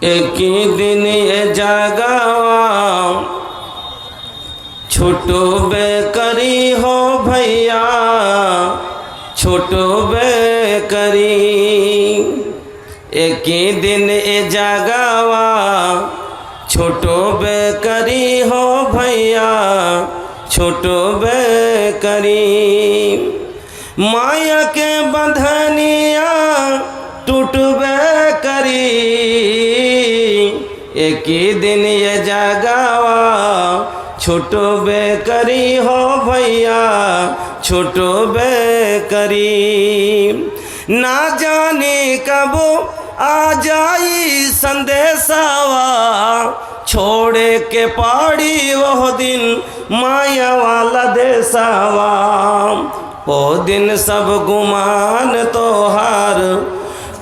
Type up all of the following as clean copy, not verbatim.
एक दिन ये जागावा छोटो बेकरी हो भैया छोटो बेकरी। एक दिन ये जागावा छोटो बेकरी हो भैया छोटो बेकरी। माया के बंधनिया टूटबे करी। एक दिन ये जागावा छोटो बेकरी हो भैया छोटो बेकरी। ना जाने कब आ जाई संदेशावा छोड़े के पाड़ी वो दिन माया वाला देसावा। ओ दिन सब गुमान तोहार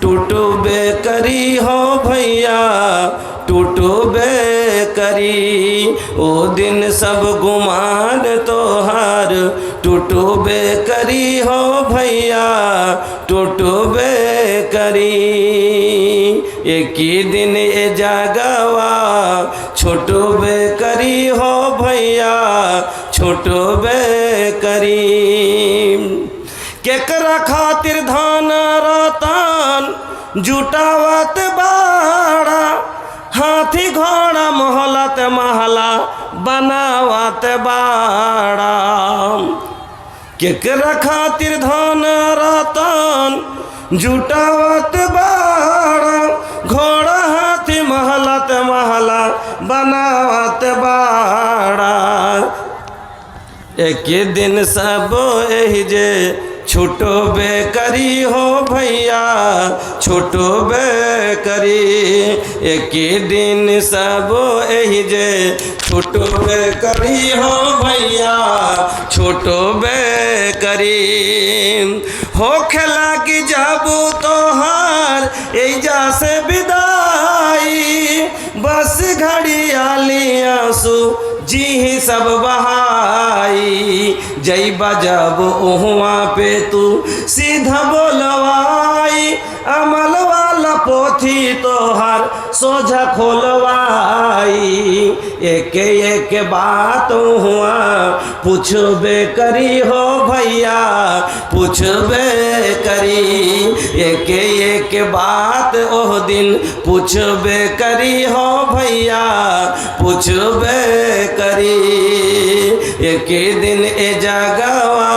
टूटो बेकरी हो भैया टूटो बेकरी। ओ दिन सब गुमान तोहार टूटो बेकरी हो भैया टूटो बेकरी। एक ही दिन ये जागावा छोटो बेकरी हो भैया छोटो बेकरी। केकरा खातिर धान रतन जुटावत बाड़ा हाथी घोड़ा मोहलत महला बनावत बाड़ा। केकरा खातिर धान रतन जुटावत बाड़ा घोड़ा हाथी महलत महला बनावत बाड़ा। एक दिन सब एही जे छोटो बेकरी हो भैया छोटो बेकरी। एक दिन सब एही जे छोटो बेकरी हो भैया छोटो बेकरी। होखे लागी जाबू तोहार एजा से विदाई बस घड़ी आली आंसू जी ही सब बहाई। जई बजब उहुआ पे तू सीधा बोलवाई अमल वाला पोथी तोहर सोझा खोलवाई। एक एक बात हुआ पूछबे करी हो भैया पूछबे करी। एक एक बात ओह दिन पूछबे करी हो भैया पूछबे करी। एक दिन ए जागावा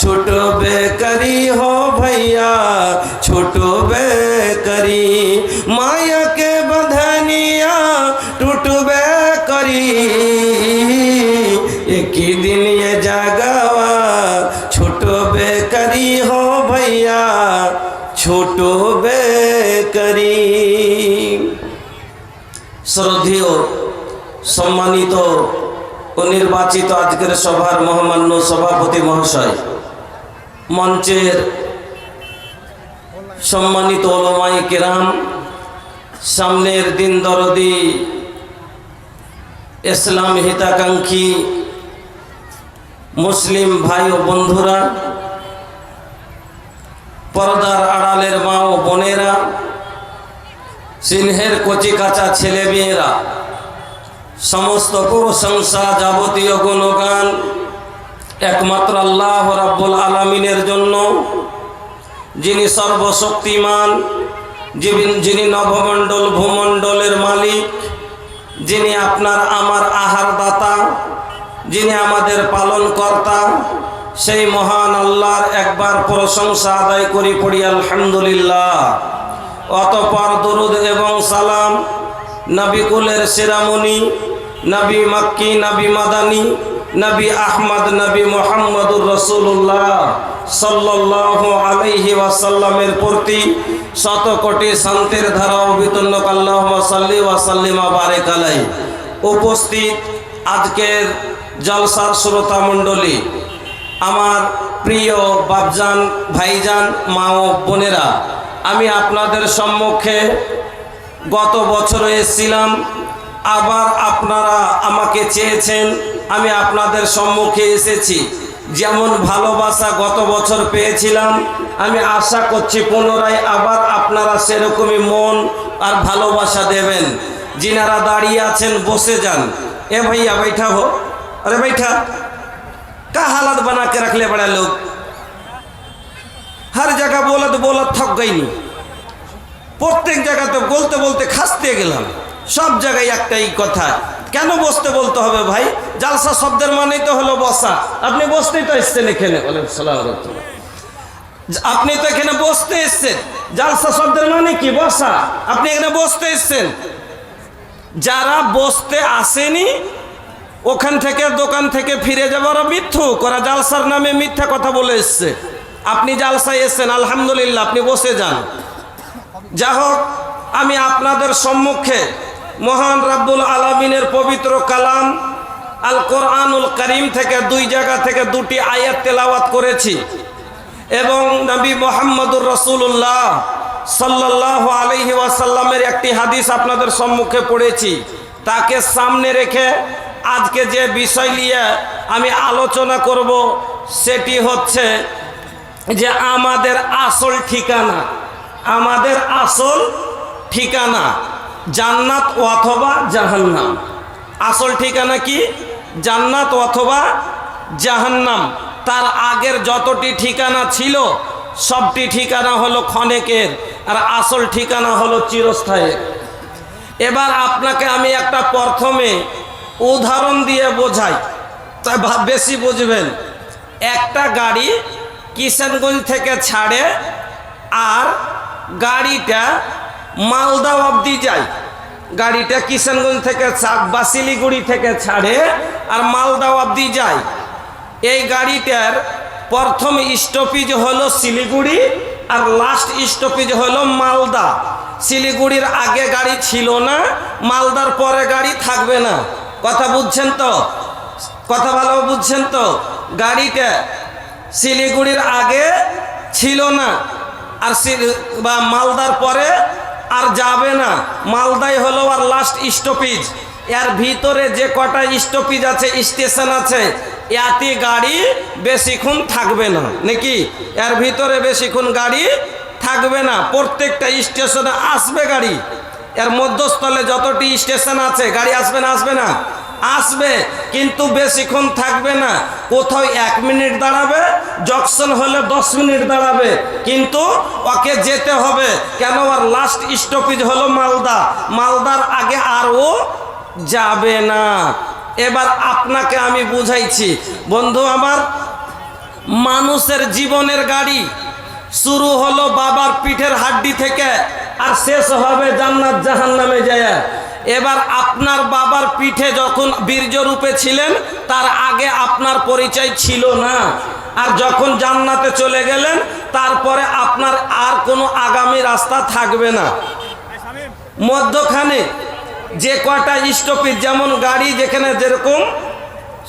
छोटो बेकरी हो भैया छोटो बेकरी। माया के बंधनिया टूटबे करी। एक दिन ये जागावा छोटो बेकरी हो भैया छोटो बेकरी। श्रद्धेय सम्मानित ও নির্বাচিত আজকের সভার মহামান্য সভাপতি মহাশয়, মঞ্চের সম্মানিত ওলামায়ে কেরাম, সামনের দিন দরদি ইসলাম হিতাকাঙ্ক্ষী মুসলিম ভাই ও বন্ধুরা, পর্দার আড়ালের মা ও বোনেরা, সিংহের কচি কাঁচা ছেলে মেয়েরা, সমস্ত প্রশংসা যাবতীয় গুণগান একমাত্র আল্লাহ রাব্বুল আলামিনের জন্য, যিনি সর্বশক্তিমান, যিনি নবমণ্ডল ভূমণ্ডলের মালিক, যিনি আপনার আমার আহার দাতা, যিনি আমাদের পালন কর্তা, সেই মহান আল্লাহর একবার প্রশংসা আদায় করি পড়ি আলহামদুলিল্লাহ। অতঃপর দরুদ এবং সালাম নবী কুলের শিরামণি, নবী মক্কি, নবী মাদানী, নবী আহমদ, নবী মুহাম্মদুর রাসূলুল্লাহ সাল্লাল্লাহু আলাইহি ওয়াসাল্লামের প্রতি শত কোটি শান্তির ধারা অবিতর্ণ আল্লাহুম্মা সাল্লি ওয়া সাল্লিম ওয়া বারিক আলাইহি। উপস্থিত আজকের জলসার শ্রোতা মণ্ডলী, আমার প্রিয় বাপজান, ভাইজান, মা ও বোনেরা, আমি আপনাদের সম্মুখে গত বছর এসেছিলাম, আবার আপনারা আমাকে চেয়েছেন, আমি আপনাদের সম্মুখে এসেছি। যেমন ভালোবাসা গত বছর পেয়েছিলাম, আমি আশা করছি পুনরায় আবার আপনারা সেরকমই মন আর ভালোবাসা দেবেন। जिनारा दाड़िए आছেন बसे जान। ए भैया बैठा हो, अरे बैठा। का हालत बना के रख ले बड़ा लोग, हर जगह बोलत बोलत थक गई नी। प्रत्येक जगह तो बोलते बोलते खासते गेलाम, सब जगह एकटाई कथा। কেন বসতে বলতে হবে ভাই? জালসা শব্দের মানেই তো হলো বসা। আপনি বসতেই তো এসেছেন এখানে। ওয়ালাইকুম সালাম ওয়া রাহমাতুল্লাহ। আপনি তো এখানে বসতে এসেছেন। জালসা শব্দের মানে কি? বসা। আপনি এখানে বসতে এসেছেন। যারা বসতে আসেনি ওখান থেকে দোকান থেকে ফিরে যাবার মিথ্যুক, ওরা জালসার নামে মিথ্যা কথা বলে এসছে। আপনি জালসায় এসেছেন, আলহামদুলিল্লাহ, আপনি বসে যান। যা হোক, আমি আপনাদের সম্মুখে মহান রাব্বুল আলামিনের পবিত্র কালাম আল কোরআনুল কারীম থেকে দুই জায়গা থেকে দুটি আয়াত তেলাওয়াত করেছি এবং নবী মুহাম্মদুর রাসূলুল্লাহ সাল্লাল্লাহু আলাইহি ওয়াসাল্লামের একটি হাদিস আপনাদের সম্মুখে পড়েছি। তাকে সামনে রেখে আজকে যে বিষয় নিয়ে আমি আলোচনা করব সেটি হচ্ছে যে আমাদের আসল ঠিকানা, আমাদের আসল ঠিকানা জান্নাত অথবা জাহান্নাম। আসল ঠিকানা কি? জান্নাত অথবা জাহান্নাম। তার আগের যতটি ঠিকানা ছিল সবটি ঠিকানা হলো ক্ষণিকের, আর আসল ঠিকানা হলো চিরস্থায়ী। এবার আপনাকে আমি একটা প্রথমে উদাহরণ দিয়ে বোঝাই, তাই বেশি বুঝবেন। একটা গাড়ি কিষানগঞ্জ থেকে ছাড়ে আর গাড়িটা মালদা অবধি যায়। গাড়িটা কিষানগঞ্জ থেকে বা শিলিগুড়ি থেকে ছাড়ে আর মালদা অবধি যায়। এই গাড়িটার প্রথম স্টপেজ হলো শিলিগুড়ি আর লাস্ট স্টপেজ হলো মালদা। শিলিগুড়ির আগে গাড়ি ছিল না, মালদার পরে গাড়ি থাকবে না। কথা বুঝছেন তো? কথা ভালো বুঝছেন তো? গাড়িটা শিলিগুড়ির আগে ছিল না আর বা মালদার পরে আর যাবে না। মালদাই হলো আর লাস্ট স্টপেজ। এর ভিতরে যে কটা স্টপেজ আছে, স্টেশন আছে, এতে গাড়ি বেশিক্ষণ থাকবে না, নাকি? এর ভিতরে বেশিক্ষণ গাড়ি থাকবে না। প্রত্যেকটা স্টেশনে আসবে গাড়ি। এর মধ্যস্থলে যতটি স্টেশন আছে গাড়ি আসবে না? আসবে না? আসবে, কিন্তু বেশিক্ষণ থাকবে না। কোথাও 1 মিনিট দাঁড়াবে, জংশন হলে 10 মিনিট দাঁড়াবে, কিন্তু ওকে যেতে হবে। কেন? আর লাস্ট স্টপেজ হলো মালদা। মালদার আগে আর ও যাবে না। এবার আপনাকে আমি বুঝাইছি বন্ধু আমার, মানুষের জীবনের গাড়ি শুরু হলো বাবার পিঠের হাড্ডি থেকে আর শেষ হবে জান্নাত জাহান্নামে যায়। এবার আপনার বাবার পিঠে যখন বীর্যরূপে ছিলেন তার আগে আপনার পরিচয় ছিল না, আর যখন জান্নাতে চলে গেলেন তারপরে আপনার আর কোনো আগামী রাস্তা থাকবে না। মধ্যখানে যে কয়টা স্টপেজ, যেমন গাড়ি যেখানে যেরকম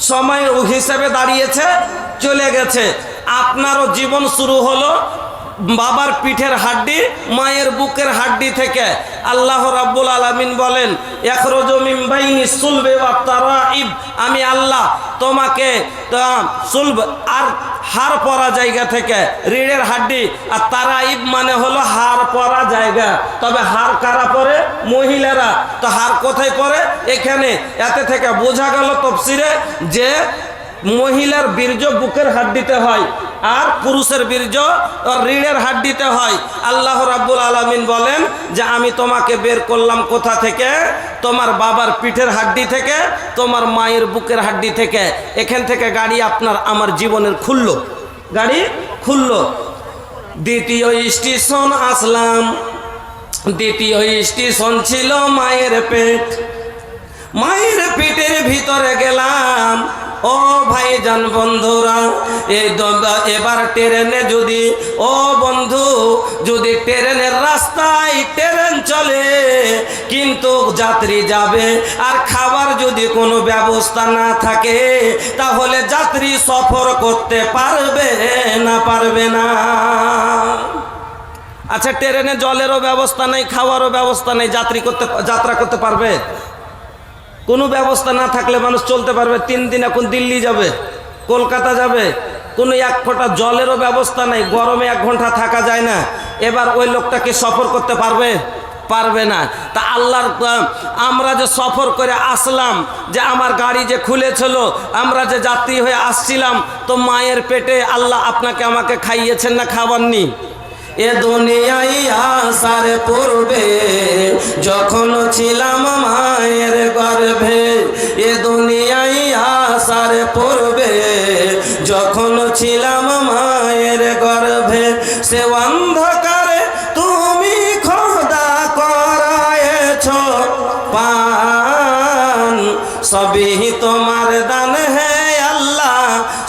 সময় হিসেবে দাঁড়িয়েছে চলে গেছে, আপনারও জীবন শুরু হলো বাবার পিঠের হাড্ডি, মায়ের বুকের হাড্ডি থেকে। আল্লাহ রাব্বুল আলামিন বলেন, ইখরুজু মিন বাইনি সুলবি ওয়াত তারাইব, আমি আল্লাহ তোমাকে সুলব আর হাড় পরা জায়গা থেকে, রিড়ের হাড্ডি, আর তারাইব মানে হলো হাড় পরা জায়গা। তবে হাড় কারা পরে? মহিলারা। তো হাড় কোথায় পরে? এখানে। এতে থেকে বোঝা গেল তফসিরে যে মহিলার বীর্য বুকের হাড্ডিতে হয় আর পুরুষের বীর্য রিড়ের হাড্ডিতে হয়। আল্লাহ রাব্বুল আলামিন বলেন যে আমি তোমাকে বের করলাম কোথা থেকে? তোমার বাবার পিঠের হাড্ডি থেকে, তোমার মায়ের বুকের হাড্ডি থেকে। এখান থেকে গাড়ি আপনার আমার জীবনের খুললো, গাড়ি খুললো। দ্বিতীয় স্টেশন আসলাম। দ্বিতীয় স্টেশন ছিল মায়ের পেট। মায়ের পেটের ভিতরে গেলাম। ও ভাইজান বন্ধুরা, এবার ট্রেনে যদি, ও বন্ধু, যদি ট্রেনের রাস্তায় ট্রেন চলে কিন্তু যাত্রী যাবে আর খাবার যদি কোনো ব্যবস্থা না থাকে তাহলে যাত্রী সফর করতে পারবে না? পারবে না। আচ্ছা, ট্রেনে জলেরও ব্যবস্থা নেই, খাওয়ারও ব্যবস্থা নেই, যাত্রা করতে পারবে? কোনো ব্যবস্থা না থাকলে মানুষ চলতে পারবে? 3 দিন এখন দিল্লি যাবে, কলকাতা যাবে, কোনো এক ফোঁটা জলেরও ব্যবস্থা নেই, গরমে 1 ঘন্টা থাকা যায় না। এবার ওই লোকটা কি সফর করতে পারবে? পারবে না। তা আল্লাহর আমরা যে সফর করে আসলাম, যে আমার গাড়ি যে খুলেছিল, আমরা যে যাত্রী হয়ে আসছিলাম, তো মায়ের পেটে আল্লাহ আপনাকে আমাকে খাইয়েছেন না খাবাননি? এ দুনিয়ায় আসার পূর্বে যখন ছিলাম মায়ের গর্ভে, এ দুনিয়ায় আসার পূর্বে যখন ছিলাম মায়ের গর্ভে, সে অন্ধকারে তুমি খোদা করায়েছ পান, সবই তোমার দান হে আল্লাহ,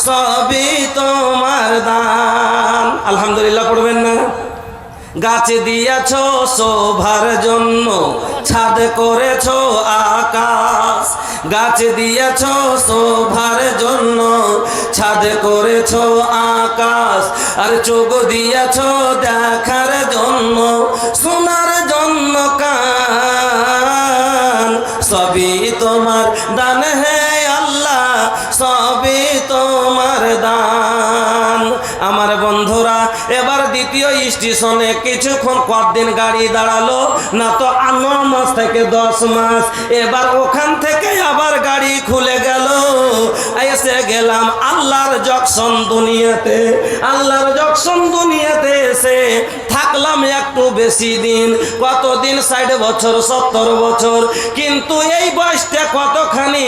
সবই তোমার দান। আলহামদুলিল্লাহ পড়বেন না? গাছ দিয়েছ শোভার জন্য, ছাদ করেছ আকাশ, গাছ দিয়েছ শোভার জন্য, ছাদ করেছ আকাশ, আর চোখ দিয়েছ দেখার জন্য, শোনার জন্য কান, সবই তোমার দান হে আল্লাহ, সবই তোমার দান। আমার বন্ধুরা, এবার দ্বিতীয় স্টেশনে কিছুক্ষণ কতদিন গাড়ি দাঁড়ালো না, তো 9 মাস থেকে 10 মাস। এবার ওখান থেকে আবার গাড়ি খুলে গেল, এসে গেলাম আল্লাহর জকশন দুনিয়াতে। আল্লাহর জকশন দুনিয়াতে এসে থাকলাম একটু বেশি দিন, কতদিন? 60 বছর 70 বছর। কিন্তু এই বয়সটা কতখানি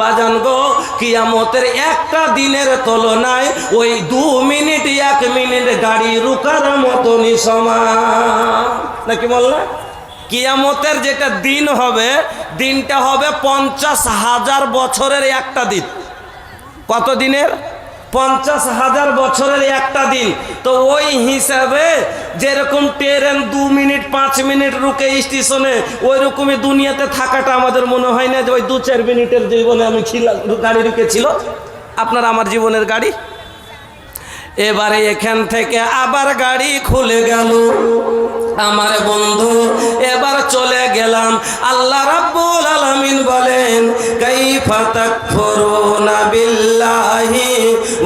বাজান গো, কিয়ামতের একটা দিনের তুলনায় ওই 2 মিনিট 1 মিনিট গাড়ি রুকার মতনই সমান, নাকি বললা? কিয়ামতের যেটা দিন হবে, দিনটা হবে 50,000 বছরের একটা দিন। কত দিনের? 50,000 বছরের একটা দিন। তো ওই হিসাবে যেরকম ট্রেন 2 মিনিট 5 মিনিট রুকে স্টেশনে, ওই রকমই দুনিয়াতে থাকাটা আমাদের মনে হয় না যে ওই 2-4 মিনিটের জীবনে আমি ছিলাম, গাড়ি রুকেছিল আপনার আমার জীবনের গাড়ি। এবারে এখান থেকে আবার গাড়ি খুলে গেল আমার বন্ধু, এবার চলে গেলাম। আল্লাহ রাব্বুল আলামিন বলেন, কাইফা তাকফুরুনা বিল্লাহি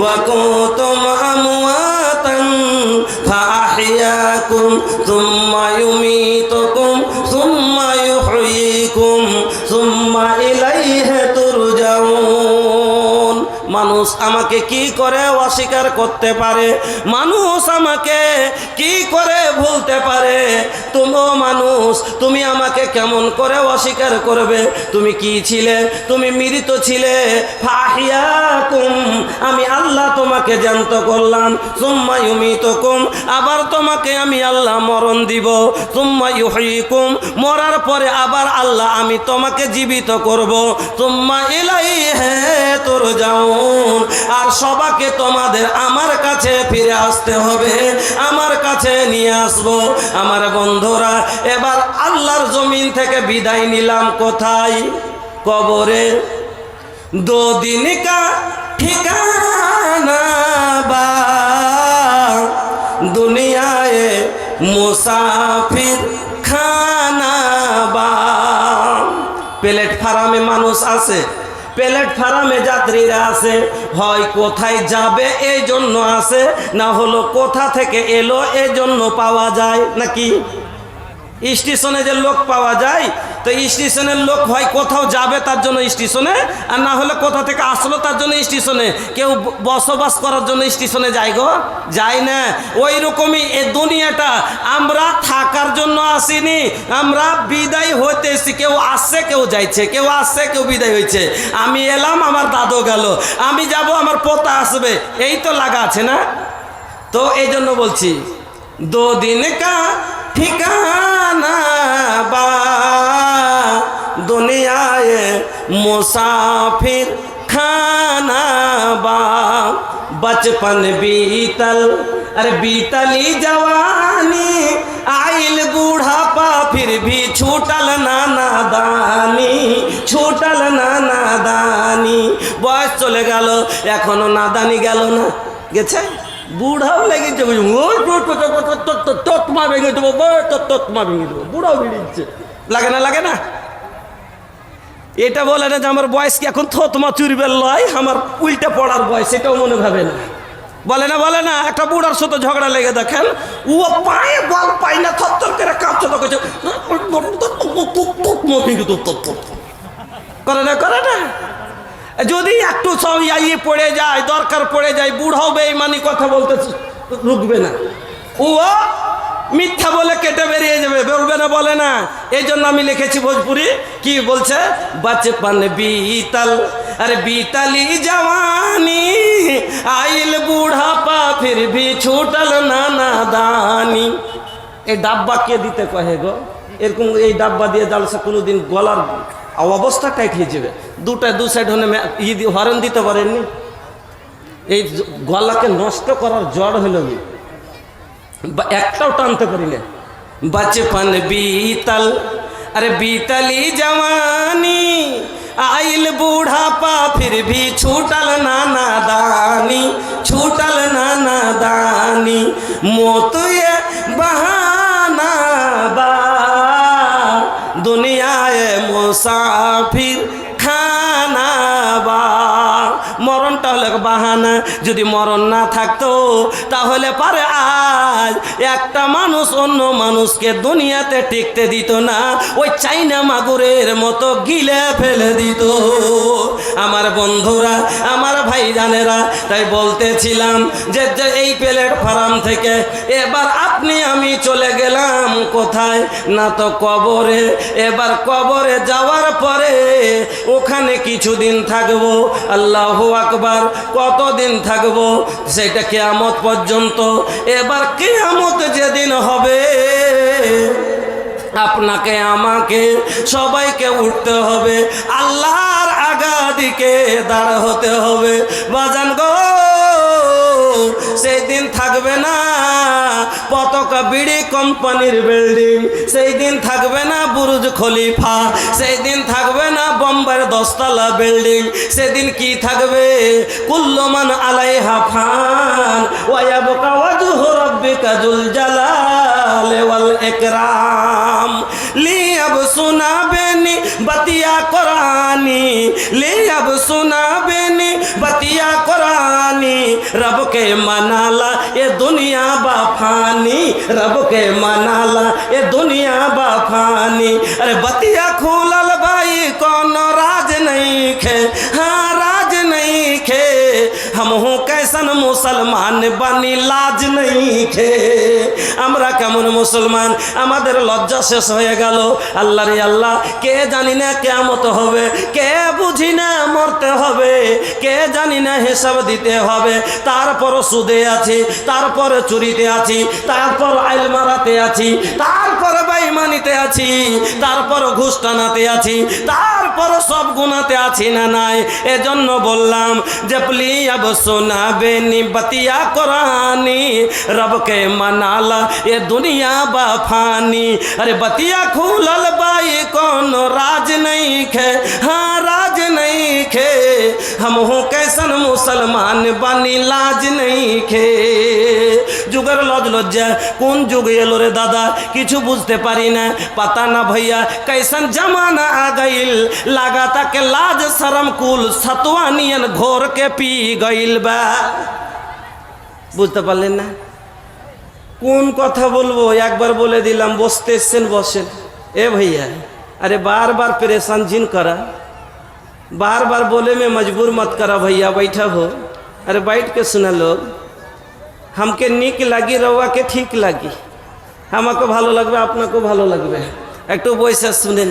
ওয়া কুনতুম আমওয়াতান ফাআহইয়াকুম সুম্মা ইউমীতুকুম সুম্মা ইউহয়িকুম সুম্মা ইলাইহি তুরজাউন। মানুষ আমাকে কি করে অস্বীকার করতে পারে? মানুষ আমাকে কি করে ভুলতে পারে? তুমিও মানুষ, তুমি আমাকে কেমন করে অস্বীকার করবে? তুমি কি ছিলে? তুমি মৃত ছিলে। ফাহিয়াকুম, আমি আল্লাহ তোমাকে জ্যান্ত করলাম। সুম্মা ইউমীতুকুম, আবার তোমাকে আমি আল্লাহ মরণ দিব। সুম্মা ইউহয়িকুম, মরার পরে আবার আল্লাহ আমি তোমাকে জীবিত করব। সুম্মা ইলাইহি তুরজাউন, আর সবাইকে তোমাদের আমার কাছে ফিরে আসতে হবে, আমার কাছে নিয়ে আসবো। আমার বন্ধুরা, এবার আল্লাহর জমিন থেকে বিদায় নিলাম কোথায়? কবরে। 2 दिन का ठिकाना बा दुनियाए मुसाफिर खाना बा। প্ল্যাটফর্মে মানুষ আছে, প্ল্যাটফর্মে যাত্রীরা আছে, হয় কোথায় যাবে এই জন্য আছে, না হলো কোথা থেকে এলো এই জন্য পাওয়া যায়। নাকি স্টেশনে যে লোক পাওয়া যায়, তো স্টেশনের লোক হয় কোথাও যাবে তার জন্য স্টেশনে, আর না হলে কোথা থেকে আসলো তার জন্য স্টেশনে। কেউ বসবাস করার জন্য স্টেশনে যায় গো? যায় না। ওই রকমই এই দুনিয়াটা, আমরা থাকার জন্য আসিনি, আমরা বিদায় হতে এসেছি। কেউ আসছে কেউ যাইছে, কেউ আসছে কেউ বিদায় হয়েছে। আমি এলাম, আমার দাদু গেল, আমি যাব, আমার পোতা আসবে, এই তো লাগা আছে না? তো এই জন্য বলছি 2 दिन का ठिकाना बा दुनियाए मुसाफिर खाना बा। बचपन बीतल, अरे बीतली जवानी, आइल बूढ़ापा फिर भी छूटल ना नादानी, छूटल ना नादानी। बयस चले गেল, এখনো নাদানি গেল না? গেছে? বুড়াও লেগেছে, তৎমা ভেঙে দেবো, তৎমা ভেঙে দেবো, বুড়াও বেরিয়েছে। লাগে না? লাগে না? এটা বলে না যে আমার বয়স কি এখন থতমা চুরবের লয়, আমার উল্টা পড়ার বয়স, এটাও মনে ভাবে না। বলে না একটা বুড়ার সাথে ঝগড়া লেগে দেখেন, ও পায়ে বল পায় না, থরথর করে কাঁপছে, তো কইছে করে না। যদি একটু সব ইয়ে পড়ে যায়, দরকার পড়ে যায়, বুড়াও বেঈমানি কথা বলতে রুকবে না, ও মিথ্যা বলে কেটে বেরিয়ে যাবে, বলবে না, বলে না। এই জন্য আমি লিখেছি ভোজপুরি, কি বলছে, बचपन बीतल अरे बीतली जवानी आइल बुढ़ापा फिर भी छूटल नादानी। এই ডাব্বা কে দিতে কহে গো? এরকম এই ডাব্বা দিয়ে জালসা কোনোদিন গলার অবস্থা টাইট হয়ে যাবে। দু সাইড হলে হরেন দিতে পারেননি, এই গলাকে নষ্ট করার জড় হলো একটাও টানতে পারি না। बचपन बीतल अरे बीतली जवानी आइल बूढ़ापा फिर भी छूटल नादानी, छूटल नादानी। मौत ये बहाना बा दुनिया ए मुसाफिर खाना बा। মরণটা হলো বাহানা, যদি মরণ না থাকতো তাহলে পারে আজ একটা মানুষ অন্য মানুষকে দুনিয়াতে টিকতে দিত না, ওই চাইনা মাগুরের মতো গিলে ফেলে দিত। আমার বন্ধুরা, আমার ভাইজানেরা, তাই বলতেছিলাম যে এই প্ল্যাটফর্ম থেকে এবার আপনি আমি চলে গেলাম কোথায় না, তো কবরে। এবার কবরে যাওয়ার পরে ওখানে কিছুদিন থাকবো, আল্লাহু আকবার, কতদিন থাকবো সেটা কিয়ামত পর্যন্ত। এবার কিয়ামত যেদিন হবে আপনাকে আমাকে সবাইকে উঠতে হবে, আল্লাহর আগাদিকে দাঁড় হতে হবে। বাজান গো, সেই দিন থাকবে না পতাকা বিড়ি কোম্পানির বিল্ডিং, সেই দিন থাকবে না বুরুজ খলিফা, সেই দিন থাকবে না বোম্বের 10 তলা বিল্ডিং। সেদিন কি থাকবে? কুল্লু মান আলাইহা ফান ওয়া ইয়াবকা ওয়াজহু রাব্বিকা যুল জালালি ওয়াল ইকরাম। লি अब सुना बेनी बतिया कुरानी, ले अब सुना बेनी बतिया कुरानी। रब के मनाला ये दुनिया बाफानी, रब के मनाला ये दुनिया बाफानी। अरे बतिया खुलल भाई कौन राज नहीं खे, हाँ राज नहीं खे। हम हूँ कैसन मुसलमान बनी लाज नहीं खे। আমরা কেমন মুসলমান, আমাদের লজ্জা শেষ হয়ে গেল। আল্লাহ রে আল্লাহ, কে জানি না কিয়ামত হবে, কে বুঝি না মরতে হবে, কে জানি না হিসাব দিতে হবে। তারপর সুদে আছি, তারপর চুরিতে আছি, তারপর আইল মারাতে আছি, তারপর বেঈমানিতে আছি, তারপর ঘুষ টানাতে আছি, তারপর সব গুনাতে আছি না নাই। এজন্য বললাম যে প্লি अब सुना बेनी बतिया कुरानी, रब के मनाला ये दुनिया बाफानी। अरे बतिया खुलल बाई कौन राज नहीं खे, हाँ राज नहीं खे। हम हूँ कैसन मुसलमान बनी लाज नहीं खे। যুগের লজ লজ্জা কোন যুগ এলো রে দাদা, কিছু বুঝতে পারি না। পাতা না भैया कैसन जमाना आ गइल, लागा ताके लाज शरम कुल सतवानियन घोर के पी गइल बा। বুঝতে পারলেন না? কোন কথা বলবো, একবার বলে দিলাম, বসতে এসছেন বসেন। ए भैया, अरे बार बार परेशान जिन करा, बार बार बोले में मजबूर मत करा भैया, बैठा हो। अरे बैठ के सुना लोग, हमके निक लगी रवा के ठीक लगी, हमको ভালো লাগবে, আপনাকেও ভালো লাগবে। একটু বসে শুনেন,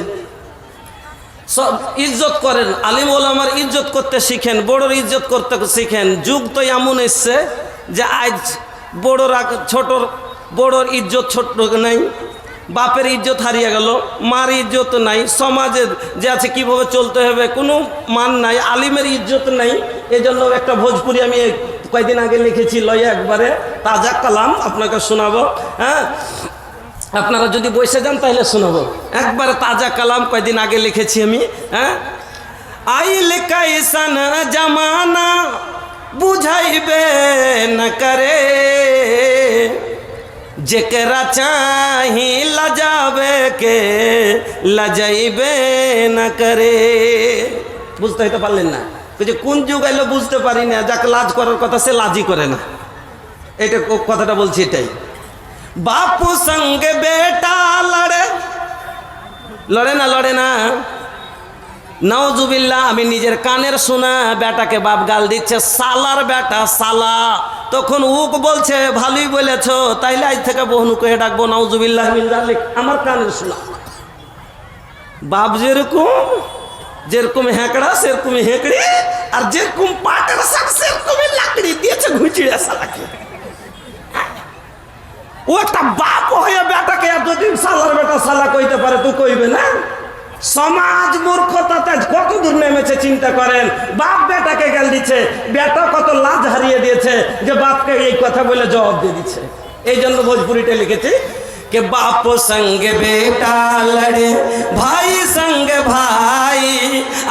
সব ইজ্জত করেন, আলিম ওলামার ইজ্জত করতে শিখেন, বড়র ইজ্জত করতে শিখেন। যুগ তো এমন এসছে যে আজ বড়রা ছোটর, বড়র ইজ্জত ছোট নাই, বাপের ইজ্জত হারিয়ে গেল, মার ইজ্জত নাই, সমাজের যে আছে কীভাবে চলতে হবে কোনো মান নাই, আলিমের ইজ্জত নাই। এজন্য একটা ভোজপুরি আমি কয়েকদিন আগে লিখেছি, লয়ে একবারে তাজা কালাম আপনাকে শোনাবো। হ্যাঁ, আপনারা যদি বসে যান তাহলে শোনাবো। একবারে তাজা কালাম কয়েকদিন আগে লিখেছি আমি। হ্যাঁ, আইল কাইসান জামানা বুঝাইবে না করে, जेकरा चाही लजावे के लजाइबे न करे। বুঝতে হইতে পারলেন না? যে কোন যুগ এলো বুঝতে পারি না, যাকে লাজ করার কথা সে লাজই করে না। এটা কথাটা বলছি এটাই। বাপু সঙ্গে বেটা লড়ে, লড়ে না লড়ে না? নাউজুবিল্লাহ, আমি নিজের কানের শোনা, বেটাকে বাপ গাল দিচ্ছে সালার বেটা সালা। তখন উক বলছে ভালোই বলেছ, তাইলে আজ থেকে বহুনু কয়ে ডাকবো নাউজুবিল্লাহ মিন যালিক। আমার কানের শোনা বাপ যেরকম হেঁকড়া সেরকমই হেঁকড়ি, আর যেরকম পাটের শাক সেরকমই লাকড়ি দিয়েছে ঘুচিড়ে সালাকে। ও একটা বাপ হয়ে বেটাকে এতদিন সালার বেটা সালা কইতে পারে, তুই কইবে না? সমাজ মূর্খতাতে কত দূর নেমেছে চিন্তা করেন। বাপ বেটাকে গাল দিচ্ছে, বেটা কত লাজ হারিয়ে দিয়েছে যে বাপকে এই কথা বলে জবাব দিয়ে দিচ্ছে। এই জন্য ভোজপুরিটা লিখেছি कि बाप संग बेटा लड़े भाई संग भाई,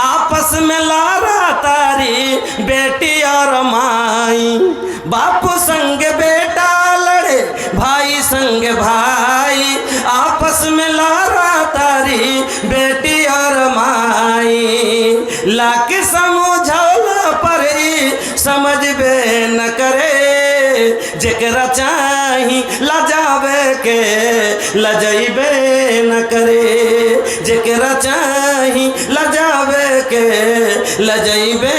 आपस में लारा तारी बेटी और माई। बाप संग बेटा लड़े भाई संग भाई, आपस में लारा तारी बेटी और माई। लाके समझौला पर समझ बे न करे, जेकरा चाही लजावे के लजैबे न करे, जेकरा चाही लजावे के लजैबे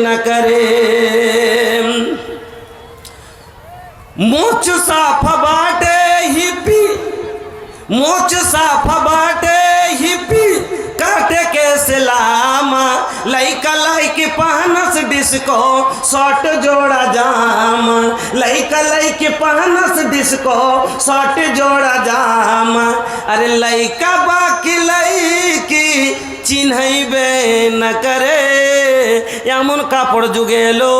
न करे। मोच साफ बाटे हिपी, मोच साफ बाटे हिपी, काटे के सलामा, लइका लइकी पहनस डिस्को शॉर्ट जोड़ा जामा, लइका लइकी पहनस डिस्को शॉर्ट जोड़ा जामा। अरे लइका बाकी लइकी चिन्हैबे न करे, এমন কাপড় যুগে এলো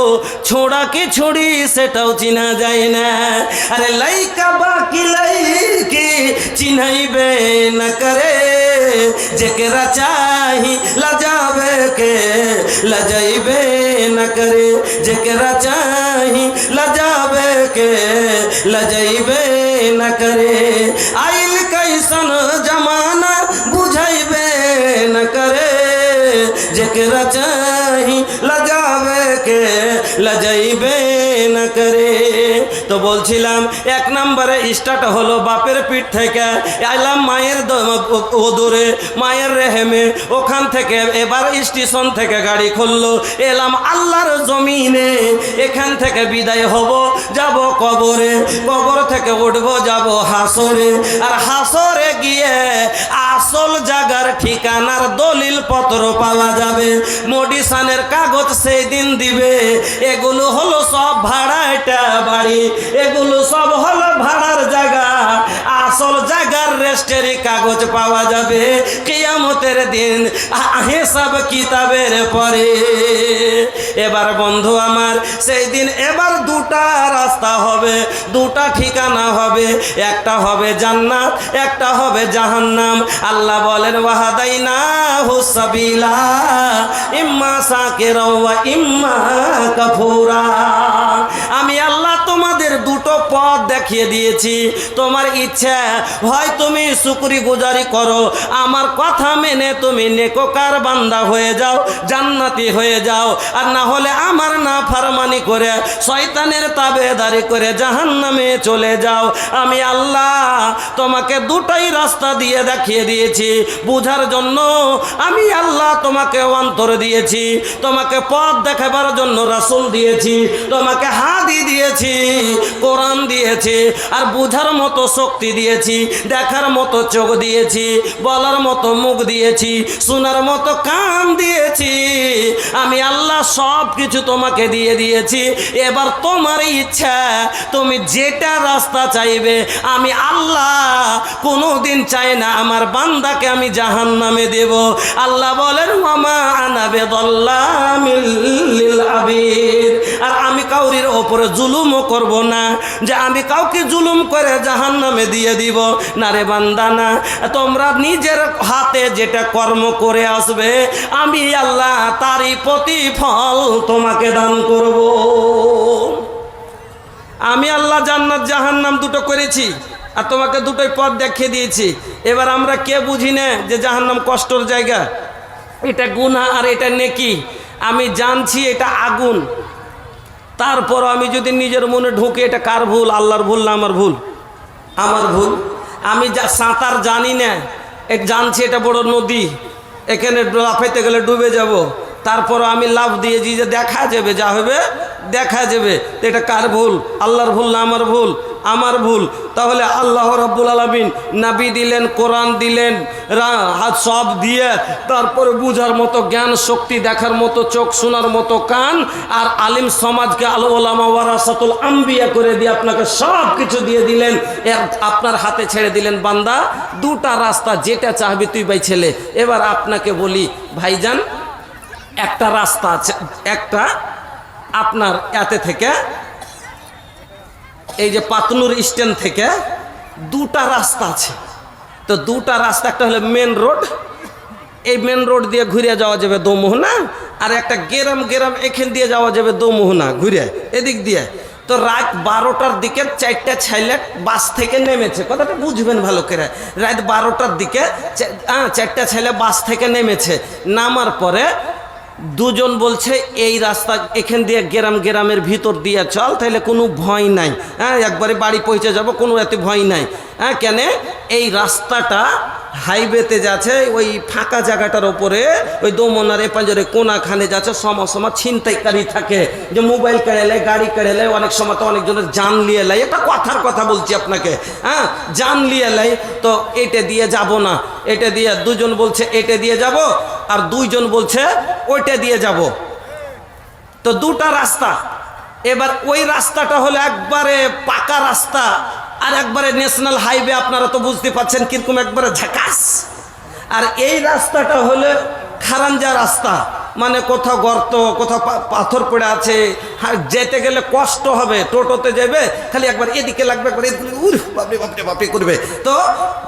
ছোড়া কি ছুড়ি সেটাও চিনা যায় না। আরে লাইকা বাকি লাইকি চিনাইবে না করে, जेकरा चाही लजावे के लजाइबे न करे, जेकरा चाही लजावे के लजाइबे न करे। आइल कैसन जमाना बुझाइबे न करे, जेकरा चाही लजावे के लजाइबे न करे। তো বলছিলাম এক নম্বরে স্টার্ট হলো বাপের পিঠ থেকে, আইলাম মায়ের ওদরে, মায়ের রেহেমে, ওখান থেকে এবার স্টেশন থেকে গাড়ি খুললো, এলাম আল্লাহর জমিনে। এখান থেকে বিদায় হব, যাব কবরে, কবর থেকে উঠবো যাব হাসরে, আর হাসরে গিয়ে আসল জায়গার ঠিকানার দলিল পত্র পাওয়া যাবে, মডিশনের কাগজ সেই দিন দিবে। এগুলো হলো সব ভাড়াটা বাড়ি, এগুলো সব হলো ভাড়ার জায়গা, আসল জায়গার রেজিস্ট্রি কাগজ পাওয়া যাবে কিয়ামতের দিন হিসাব কিতাবের পরে। এবার বন্ধু আমার সেই দিন এবার দুটা রাস্তা হবে, দুটা ঠিকানা হবে, একটা হবে জান্নাত, একটা হবে জাহান্নাম। আল্লাহ বলেন ওয়াহাদাইনাহু সাবিলা ইম্মা শাকিরা ওয়া ইম্মা কাফুরা। আমি আল্লাহ তোমাদের দুটো পথ দেখিয়ে দিয়েছি, তোমার ইচ্ছা হয় তুমি শুকরিগুজারি করো, আমার কথা মেনে তুমি নেককার বান্দা হয়ে যাও, জান্নাতি হয়ে যাও, আর না হলে আমার নাফরমানি করে শয়তানের তাবেদারি করে জাহান্নামে চলে যাও। আমি আল্লাহ তোমাকে দুটাই রাস্তা দিয়ে দেখিয়ে দিয়েছি বুঝার জন্য। আমি আল্লাহ তোমাকে অন্তর দিয়েছি, তোমাকে পথ দেখাবার জন্য রাসূল দিয়েছি, তোমাকে হাদি দিয়েছি, কোরআন দিয়েছি, আর বুঝার মতো শক্তি দিয়েছি, দেখার মতো চোখ দিয়েছি, বলার মতো মুখ দিয়েছি, শোনার মতো কান দিয়েছি। আমি আল্লাহ সব কিছু তোমাকে দিয়ে দিয়েছি। এবার তোমার ইচ্ছা, তুমি যেটা রাস্তা চাইবে। আমি আল্লাহ কোনোদিন চাই না আমার বান্দাকে আমি জাহান্নামে দেব। আল্লাহ বলেন ওয়ামা আনা বিযাল্লামিল লিল আবিদ, আর আমি কাউরির ওপরে জুলুমও করব না যে আমি কাউকে জুলুম করে জাহান্নামে দিয়ে দিব। না রে বান্দা, না, তোমরা নিজের হাতে যেটা কর্ম করে আসবে আমি আল্লাহ তারই প্রতিফল তোমাকে দান করব। আমি আল্লাহ জান্নাত জাহান্নাম দুটো করেছি আর তোমাকে দুটোই পথ দেখিয়ে দিয়েছি। এবার আমরা কে বুঝি না যে জাহান্নাম কষ্টের জায়গা, এটা গুনাহ আর এটা নেকি। আমি জানছি এটা আগুন, তারপর আমি যদি নিজের মনে ঢুকে এটা কার ভুল, আল্লাহর ভুল না আমার ভুল? আমার ভুল। আমি যা সাঁতার জানি না, জানছি এটা বড় নদী, এখানে লাফাইতে গেলে ডুবে যাব, তারপরও আমি লাফ দিয়েছি যে দেখা যাবে, যা হবে দেখা যাবে। তো এটা কার ভুল, আল্লাহর ভুল না আমার ভুল? আমার ভুল। তাহলে আল্লাহ রাব্বুল আলামিন নবী দিলেন, কোরআন দিলেন, হাত সব দিয়ে তারপরে বুঝার মতো জ্ঞান শক্তি, দেখার মতো চোখ, শোনার মতো কান, আর আলিম সমাজকে আল উলামা ওয়ারাসাতুল আম্বিয়া করে দিয়ে আপনাকে সব কিছু দিয়ে দিলেন। আপনার হাতে ছেড়ে দিলেন, বান্দা দুটা রাস্তা, যেটা চাহবি তুই ভাই ছেলে। এবার আপনাকে বলি ভাইজান, একটা রাস্তা আছে, একটা আপনার এতে থেকে এই যে পাতনুর স্ট্যান্ড থেকে দুটা রাস্তা আছে। তো দুটা রাস্তা, একটা হলো মেন রোড, এই মেন রোড দিয়ে ঘুরে যাওয়া যাবে দোমোহনা, আর একটা গ্রাম এখান দিয়ে যাওয়া যাবে দোমোহনা ঘুরে এদিক দিয়ে। তো রাত 12টার দিকে 4টা ছেলে বাস থেকে নেমেছে, কথাটা বুঝবেন ভালো করে। রাত 12টার দিকে 4টা ছেলে বাস থেকে নেমেছে, নামার পরে দুজন বলছে এই রাস্তা এখান দিয়ে গ্রামের ভিতর দিয়ে চল, তাহলে কোনো ভয় নাই, হ্যাঁ একবারে বাড়ি পৌঁছে যাব, কোনো এত ভয় নাই। হ্যাঁ কেন? এই রাস্তাটা হাইওয়েতে যাচ্ছে, ওই ফাঁকা জায়গাটার ওপরে ওই দোমনার পাঁজরে কোনাখানে যাচ্ছে, সময় ছিনতাইকারী থাকে, যে মোবাইল কেড়েলে, গাড়ি কেড়েলে, অনেক সময় তো অনেকজনের জান লিয়ে লাই। এটা কথার কথা বলছি আপনাকে, হ্যাঁ জান লিয়ে লাই। তো এটা দিয়ে যাব না, এটা দিয়ে, দুজন বলছে এটা দিয়ে যাব, আর দুইজন বলছে ওইটা দিয়ে যাব। তো দুটা রাস্তা। এবার ওই রাস্তাটা হলো একবারে পাকা রাস্তা, আর একবারে ন্যাশনাল হাইওয়ে, আপনারা তো বুঝতে পারছেন কিরকম একবারে ঝাকাস। আর এই রাস্তাটা হলো খারাঞ্জা রাস্তা, মানে কোথাও গর্ত, কোথাও পাথর পড়ে আছে, যেতে গেলে কষ্ট হবে। টোটোতে যাবে খালি একবার এদিকে লাগবে, একবার বাপরে বাপরে বাপরে করবে। তো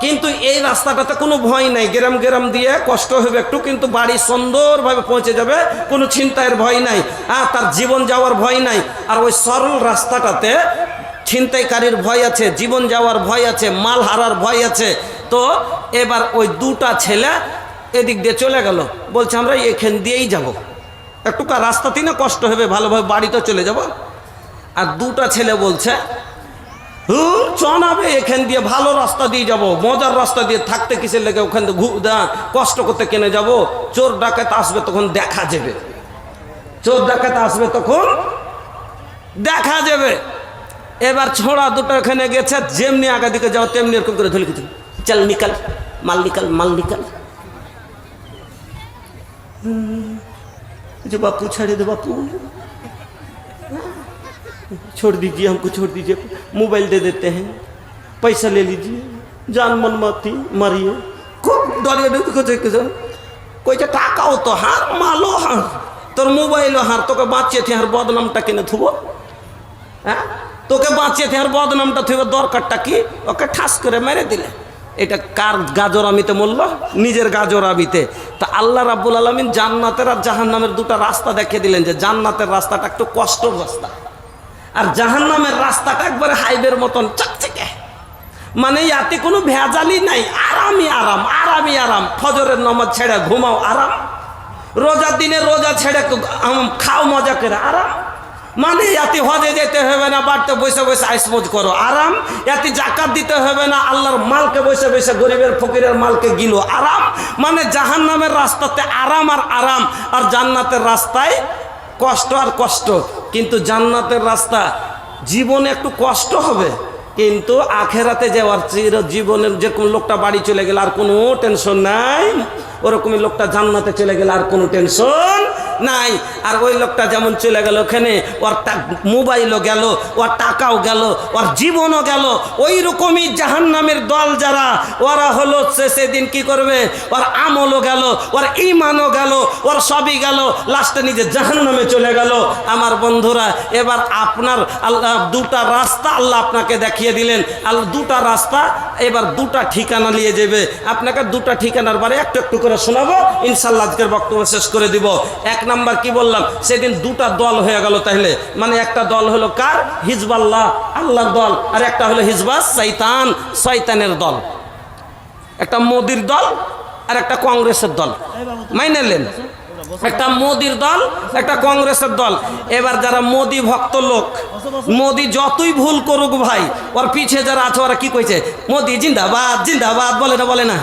কিন্তু এই রাস্তাটাতে কোনো ভয় নাই, গ্রাম দিয়ে কষ্ট হবে একটু, কিন্তু বাড়ি সুন্দরভাবে পৌঁছে যাবে, কোনো ছিনতাইয়ের ভয় নাই, তার জীবন যাওয়ার ভয় নাই। আর ওই সরল রাস্তাটাতে ছিনতাইকারীর ভয় আছে, জীবন যাওয়ার ভয় আছে, মাল হারার ভয় আছে। তো এবার ওই দুটা ছেলে এদিক দিয়ে চলে গেল, বলছে আমরা এখান দিয়েই যাব, একটু রাস্তাতেই না কষ্ট হবে, ভালোভাবে বাড়িতে চলে যাব। আর দুটা ছেলে বলছে চনাবে এখান দিয়ে, ভালো রাস্তা দিয়ে যাব, মজার রাস্তা দিয়ে, থাকতে কিসের লেগে ওখান দিয়ে কষ্ট করতে কেনে যাব, চোর ডাকাত আসবে তখন দেখা যাবে, চোর ডাকাত আসবে তখন দেখা যাবে। এবার ছোড়া দুটো ওখানে গেছে, যেমনি আগা দিকে যাও তেমনি এরকম করে ধরে কিছু, চল নিকাল, মাল নিকাল, মাল নিকাল। जो बापू छाड़े दो, बापू छोड़ दीजिए, हमको छोड़ दीजिए, मोबाइल दे देते हैं, पैसा ले लीजिए, जान मन माती मारिए। खूब डरिए कोई टाकाओ तो हार, मालो हार, তোর মোবাইলও হার, তোকে বাঁচিয়ে থে আর বদনামটা কিনে থুব, হ্যাঁ তোকে বাঁচিয়ে থে আর বদনামটা থুব, দরকারটা কি? ওকে ঠাস করে মেরে দিলে। এটা কার গাজরামিতে মরল? নিজের গাজরামিতে। তা আল্লাহ রাব্বুল আলামিন জান্নাতের আর জাহান্নামের দুটা রাস্তা দেখিয়ে দিলেন, যে জান্নাতের রাস্তাটা একটু কষ্টের রাস্তা, আর জাহান্নামের রাস্তাটা একবারে হাইওয়ের মতন চকচকে, মানে ইয়াতে কোনো ভেজালই নাই, আরামই আরাম, আরামই আরাম। ফজরের নামাজ ছেড়ে ঘুমাও আরাম, রোজার দিনে রোজা ছেড়ে খাও মজা করে আরাম, মানে ইয়াতে হজে যেতে হবে না, বাড়িতে বসে বসে আইসমোজ করো আরাম, ইয়াতে জাকাত দিতে হবে না, আল্লাহর মালকে বসে বসে গরিবের ফকিরের মালকে গিলো আরাম। মানে জাহান্নামের রাস্তাতে আরাম আর আরাম, আর জান্নাতের রাস্তায় কষ্ট আর কষ্ট। কিন্তু জান্নাতের রাস্তা জীবনে একটু কষ্ট হবে, কিন্তু আখেরাতে যাওয়ার জীবনের, যেরকম লোকটা বাড়ি চলে গেলে আর কোনো টেনশন নাই, ওরকমই লোকটা জান্নাতে চলে গেলে আর কোনো টেনশন নাই। আর ওই লোকটা যেমন চলে গেল ওখানে, ওর মোবাইলও গেল, ওর টাকাও গেল, ওর জীবনও গেল। ওই রকমই জাহান্নামের দল যারা, ওরা হলো সেদিন কি করবে, ওর আমলও গেল, ওর ঈমানও গেল, ওর সবই গেল, লাস্টে নিজে জাহান্নামে চলে গেল। আমার বন্ধুরা, এবার আপনার আল্লাহ দুটা রাস্তা আল্লাহ আপনাকে দেখিয়ে দিলেন, আল্লাহ দুটা রাস্তা, এবার দুটা ঠিকানা নিয়ে যাবে আপনাকে। দুটা ঠিকানার বারে একটু একটু করে শোনাবো, ইনশাল্লাহ আজকের বক্তব্য শেষ করে দিব। এক নাম্বার কি বললাম, সেদিন দুটা দল হয়ে গেল। তাহলে মানে একটা দল হলো কার? হিজবাল্লাহ, আল্লাহর দল, আর একটা হলো হিজবাস শয়তান, শয়তানের দল। একটা মোদির দল আর একটা কংগ্রেসের দল, মাইনে নেন। একটা মোদির দল, একটা কংগ্রেসের দল। এবার যারা মোদি ভক্ত লোক, মোদি যতই ভুল করুক ভাই, ওর পিছে যারা আছে ওরা কি কইছে, মোদি জিন্দাবাদ জিন্দাবাদ, বলে না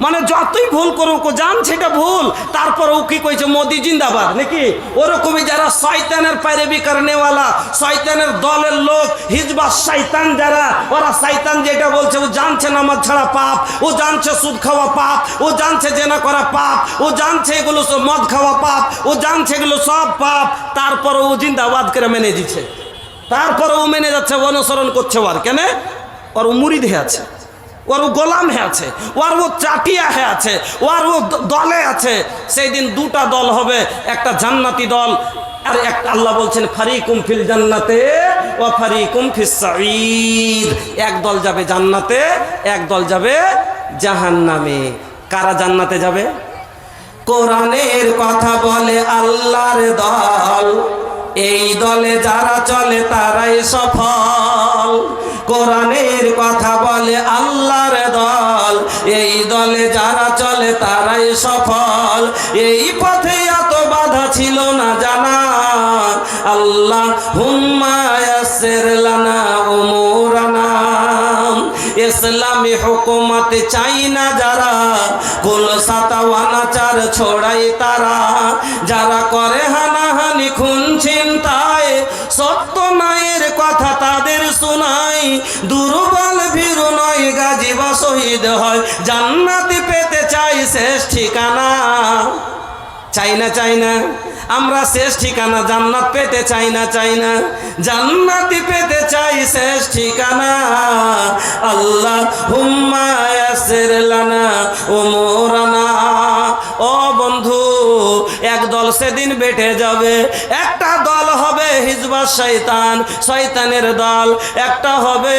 মানে যতই ভুল করুক ও জানছে এটা ভুল, তারপর ও কি কইছে মোদি জিন্দাবাদ নাকি। ওরকমই যারা শয়তানের পায়রাবি করনেওয়ালা, শয়তানের দলের লোক, হিজবা শয়তান যারা, ওরা শয়তান যেটা বলছে ও জানছে নামাজ ছাড়া পাপ, ও জানছে সুদ খাওয়া পাপ, ও জানছে জেনা করা পাপ, ও জানছে এগুলো সব মদ খাওয়া পাপ, ও জানছে এগুলো সব পাপ, তারপর ও জিন্দাবাদ করে মেনে দিচ্ছে, তারপর ও মেনে যাচ্ছে, অনুসরণ করছে। ওর কেন? ওর মুরিদ হয়ে আছে, ওর গোলাম হয়ে আছে, ওর ও চাটিয়া হয়ে আছে, ওর ও দলে আছে। সেই দিন দুটা দল হবে, একটা জান্নাতি দল আর একটা, আল্লাহ বলছেন ফারিকুম ফিল জান্নাতে ওয়া ফারিকুম ফিস সাঈর। এক দল যাবে জান্নাতে, এক দল যাবে জাহান্নামে। কারা জান্নাতে যাবে? কোরআনের কথা বলে আল্লাহর দল, এই দলে যারা চলে তারাই সফল। কোরআনের কথা বলে আল্লাহর দল, এই দলে যারা চলে তারাই সফল। এই পথে এত বাধা ছিল না জানা, আল্লাহ হুম্মা ইয়াসসির লানা উমুরানা। ইসলামী হুকুমত চাই না যারা, কুল সাতাওয়ানাচার ছোড়াই তারা, যারা করে হানাহানি খুন ছিনতাই, সত্য নায়ের কথা তাদের শোনাই, দুর্বল ভীরু নয় গাজী বা শহীদ হয়, জান্নাতি পেতে চাই শেষ ঠিকানা। চাই না চাই না আমরা শেষ ঠিকানা, জান্নাত পেতে চাই না চাই না, জান্নাতি পেতে চাই শেষ ঠিকানা। আল্লাহ হুম্মা ইয়াসসির লানা উমুরানা। ও বন্ধু, এক দল সেদিন বেটে যাবে, একটা দল হবে হিজবা শয়তান, শয়তানের দল, একটা হবে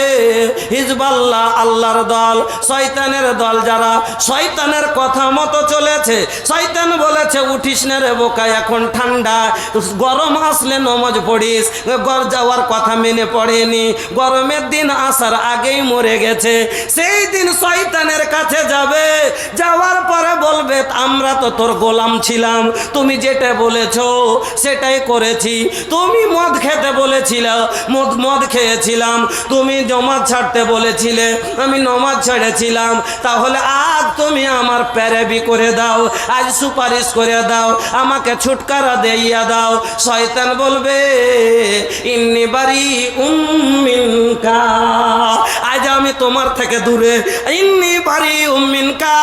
হিজবাল্লাহ, আল্লাহর দল। শয়তানের দল যারা শয়তানের কথা মতো চলেছে, শয়তান বলেছে উঠিস না রে বোকা, এখন ঠান্ডা, গরম আসলে নমাজ পড়িস, ঘর যাওয়ার কথা মেনে পড়েনি, গরমের দিন আসার আগেই মরে গেছে। সেই দিন শয়তানের কাছে যাবে, যাওয়ার পরে বলবে আমরা তো তোর গোলাম ছিলাম, তুমি যেটা বলেছো সেটাই করেছি, তুমি মদ খেতে বলেছিলে মদ খেয়েছিলাম, তুমি নমাজ ছাড়তে বলেছিলে আমি নমাজ ছেড়েছিলাম, তাহলে আজ তুমি আমার প্যারাবি করে দাও, আজ সুপারিশ করে দাও, আমাকে ছুটকারা দেইয়া দাও। শয়তান বলবে ইন্নী বারিউম মিনকা, আজ আমি তোমার থেকে দূরে, ইন্নী বারিউম মিনকা,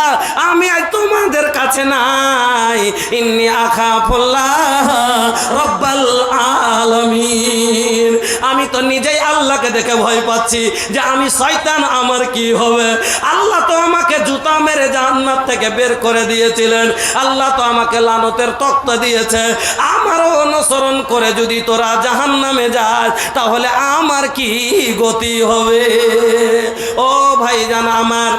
আমি আজ তোমাদের কাছে নাই, ইন্নী আখাফুল্লাহ রব্বাল আলামিন, আমি তো নিজেই আল্লাহকে দেখে ভয় পাচ্ছি যে আমি শয়তান, আমার কি হবে। আল্লাহ তো আমাকে জুতা মেরে জান্নাত থেকে বের করে দিয়েছিলেন, আল্লাহ তো আমাকে লানতের তক্তা দিয়েছে, আমারও অনুসরণ করে যদি তোরা জাহান্নামে যাস তাহলে আমার কি গতি হবে। ও ভাইজান আমার,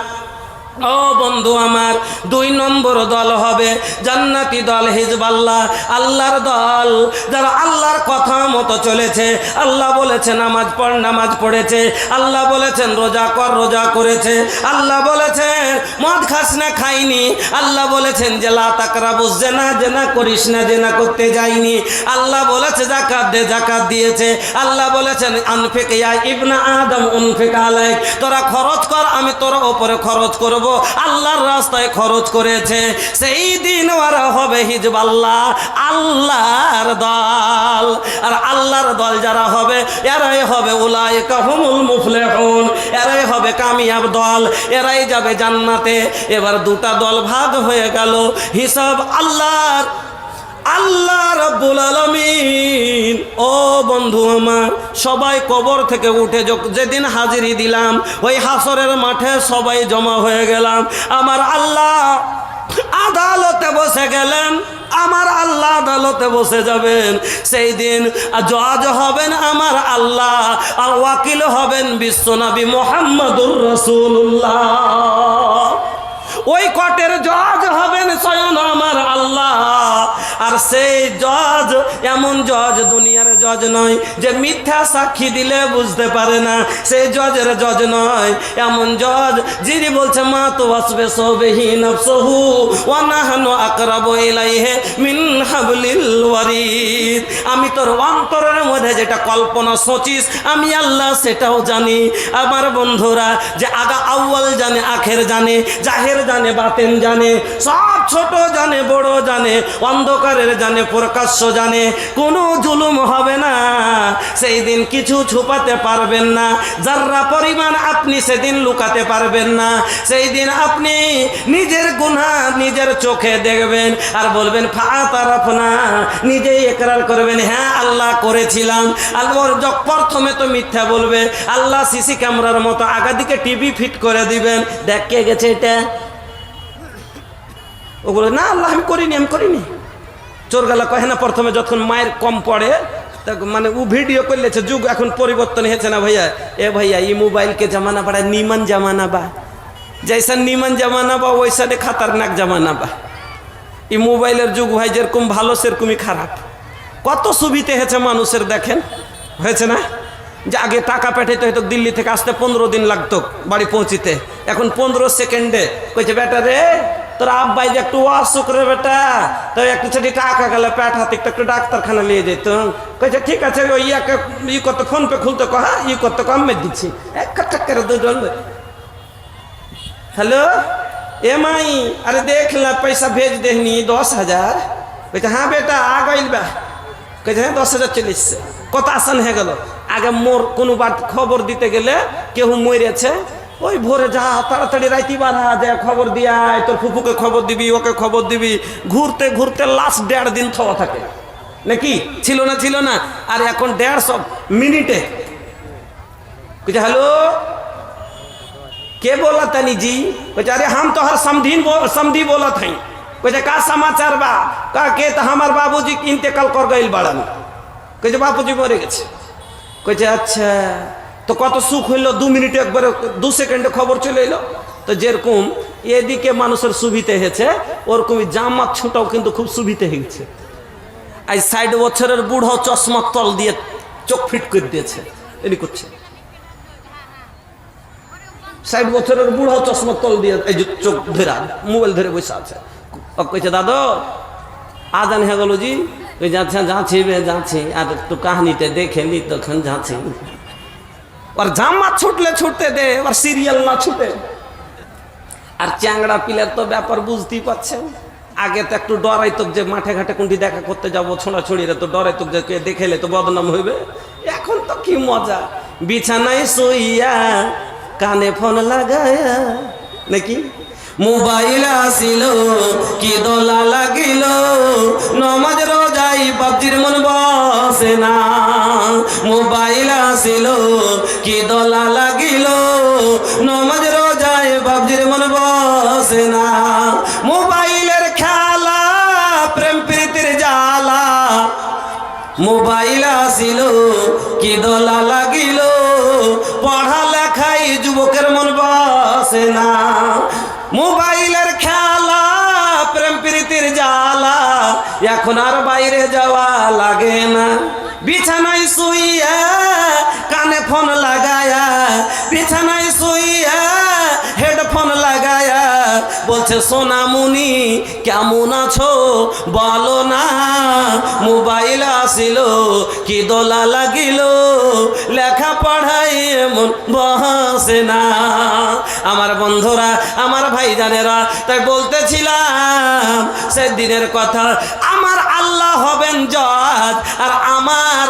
ও বন্ধু আমার, দুই নম্বর দল হবে জান্নাতি দল হিজবাল্লাহ, আল্লাহর দল, যারা আল্লাহর কথা মতো চলেছে। আল্লাহ বলেছে নামাজ পড়, নামাজ পড়েছে, আল্লাহ বলেছেন রোজা কর, রোজা করেছে, আল্লাহ বলেছেন মদ খাস না, খাইনি, আল্লাহ বলেছেন যে লা তাকরাবুজ জিনা, জিনা করিস না, জিনা করতে যাইনি, আল্লাহ বলেছে যাকাত দে, যাকাত দিয়েছে, আল্লাহ বলেছেন আনফিক ইয়া ইবনা আদম উনফিক আলাইক, তোরা খরচ কর, আমি তোর উপরে খরচ করব, আল্লাহর রাস্তায় খরচ করেছে। সেই দিন ওরা হবে হিজবাল্লাহ, আল্লাহর দল। আর আল্লাহর দল যারা হবে এরাই হবে উলাইকা হুমুল মুফলিহুন, এরাই হবে কামিয়াব দল, এরাই যাবে জান্নাতে। এবার দুটা দল ভাগ হয়ে গেল, হিসাব আল্লাহর, আল্লাহ রাব্বুল আলামিন। ও বন্ধু আমার, সবাই কবর থেকে উঠে যেদিন হাজিরি দিলাম, ওই হাসরের মাঠে সবাই জমা হয়ে গেলাম, আমার আল্লাহ আদালতে বসে গেলেন, আমার আল্লাহ আদালতে বসে যাবেন। সেই দিন জজ হবেন আমার আল্লাহ, আর ওয়াকিল হবেন বিশ্বনবী মুহাম্মদুর রাসূলুল্লাহ। ওই কোর্টের জজ হবেন স্বয়ং আমার আল্লাহ। আর সেই জজ এমন জজ দুনিয়ার জজ নয় যে মিথ্যা সাক্ষী দিলে বুঝতে পারে না, সেই জজের জজ নয়, এমন জজ যিনি বলছে মা তো আসবে সবেহি নফসহু ওয়া নাহনু আকরাবু ইলাইহি মিন হাবলিল ওয়ারিদ। আমি তোর অন্তরের মধ্যে যেটা কল্পনা সোচিস আমি আল্লাহ সেটাও জানি। আমার বন্ধুরা, যে আগা আউয়াল জানে, আখের জানে, জাহের জানে, বাতেন জানে, সব ছোট জানে, বড় জানে, অন্ধকারের জানে, প্রকাশ্য জানে। কোনো জুলুম হবে না সেই দিন, কিছু ছুপাতে পারবেন না, যারা পরিমাণ আপনি সেদিন লুকাতে পারবেন না। সেই দিন আপনি নিজের গুনাহ নিজের চোখে দেখবেন আর বলবেন ফাতারাফনা, নিজেই ইকরার করবেন হ্যাঁ আল্লাহ করেছিলাম। আল্লাহ প্রথমে তো মিথ্যা বলবে, আল্লাহ সিসি ক্যামেরার মতো আগাদিকে টিভি ফিট করে দিবেন, দেখ কে গেছে এটা, ওগুলো না আল্লাহ আমি করিনি। চোরগালা কহে না প্রথমে যখন মায়ের কম পড়ে মানে ও ভিডিও করলেছে, যুগ এখন পরিবর্তন হয়েছে না ভাইয়া। এ ভাইয়া ये मोबाइल के जमाना बड़ा नीमन जमाना बा, जैसा नीमन जमाना बा वैसा खतरनाक जमाना बा। এই মোবাইলের যুগ ভাই, যেরকম ভালো সেরকমই খারাপ। কত সুবিধে হয়েছে মানুষের দেখেন, হয়েছে না? যে আগে টাকা পাঠাইতে হয়তো দিল্লি থেকে আসতে 15 দিন লাগতো বাড়ি পৌঁছিতে, এখন 15 সেকেন্ডে কইছে বেটা রে তোর আব্বাই যে একটু অসুখ রে বেটা, তো একটু ছেড়ে টাকা গেলে পাঠাতে একটু ডাক্তারখানা নিয়ে যেত। কইছে ঠিক আছে ওই ইয়াকে ই করতে ফোন পে খুলতে কহা, ই করতে কম মেয়ে দিচ্ছি এক করে দুজন। हेलो ए माई, अरे देख ला पैसा भेज देहनी 10,000। कहते हाँ बेटा आ गई बा। कहते हैं 10,000 चले कत आसान है गल। आगे मोर कोनो बात खबर दीते गेले केहू मरेছে ওই ভোরে যা তাড়াতাড়ি রাইতে বাড়া যায় খবর দিয়া, তোর ফুফুকে খবর দিবি, ওকে খবর দিবি, ঘুরতে ঘুরতে লাস্ট 1.5 দিন থাকা থাকে নাকি? ছিল না। আর এখন 150 মিনিটে। कहते हेलो के बोला तनी जी? कहते अरे हम तो हर समधी बोला थी। कहते का समाचार बा? का के तो हमार बाबूजी इंतकाल कर गइल बाड़न। कहते बाबूजी मरे गेছে। कहते अच्छा तो कत सुख হইলো 2 মিনিটে একবার 2 সেকেন্ডে খবর চলে এলো। তো যেরকম এদিকে মানুষের সুবিধা হয়েছে ওরকমই জামাত ছুটাও কিন্তু খুব সুবিধা হয়েছে। আজ 60 বছরের বুড়ো চশমা তল দিয়ে চোখ ফিট করে দিয়েছে, এনি করছে। 60 বছরের বুড়ো চশমা তল দিয়ে এই যে চোখ ধরে মোবাইল ধরে বসে আছে। কইছে দাদা আজান হয়ে গেল জি। ওই যাচ্ছি আর একটু কাহিনীটা দেখে নি, তখন যাচ্ছি। আর জামা ছুটতে দে, আর সিরিয়াল না ছুটে। আর চ্যাংড়া পিলার তো ব্যাপার বুঝতেই পারছেন। আগে তো একটু ডরাইতো যে মাঠে ঘাটে কোনটি দেখা করতে যাবো, ছোড়াছড়িরে তো ডরাইতো যে দেখেলে তো বদনাম হইবে। এখন তো কি মজা, বিছানায় শুইয়া কানে ফোন লাগায়া নাকি মোবাইল আসিল কি দোলা লাগিল, নমাজ রোজাই বাপজির মন বসে না। মোবাইল আসিল কি দোলা লাগিল, নমাজ রোজাই বাপজির মন বসে না। মোবাইলের খেলা প্রেম প্রীতির জ্বালা, মোবাইল আসিল কি দোলা লাগিল, পড়া লেখাই যুবকের মন বসে না। মোবাইলের খেলা প্রেম প্রীতির জ্বালা, এখন আর বাইরে যাওয়া লাগে না। বিছানায় শুইয়া কানে ফোন লাগায়া, বিছানায় শুইয়া হেডফোন লাগায়া বলছে সোনামুনি কেমন আছো বলো না। মোবাইল আসিল কি দোলা লাগিল, লেখা পড়াই এমন বসে না। আমার বন্ধুরা, আমার ভাইজানেরা, তাই বলতেছিলাম সেদিনের কথা। আমার আল্লাহ হবেন জজ, আর আমার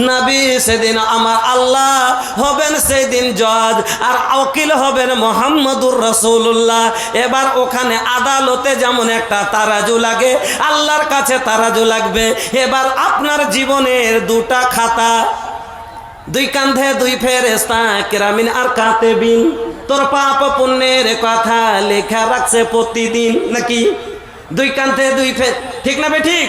নবী সেদিন আমার আল্লাহ হবেন সেদিন জজ, আর ওকিল হবেন মুহাম্মদুর রাসূলুল্লাহ। এবার ওখানে আদালতে যেমন একটা তারাজু লাগে, আল্লাহর কাছে তারাজু লাগবে। এবার আপনার জীবনের দুটা খাতা, দুই কাঁধে দুই ফেরেশতা কিরামিন আর কাতেবিন, তোর পাপ পুণ্যের কথা লেখা রাখছে প্রতিদিন নাকি? দুই কাঁধে দুই ঠিক না বে ঠিক?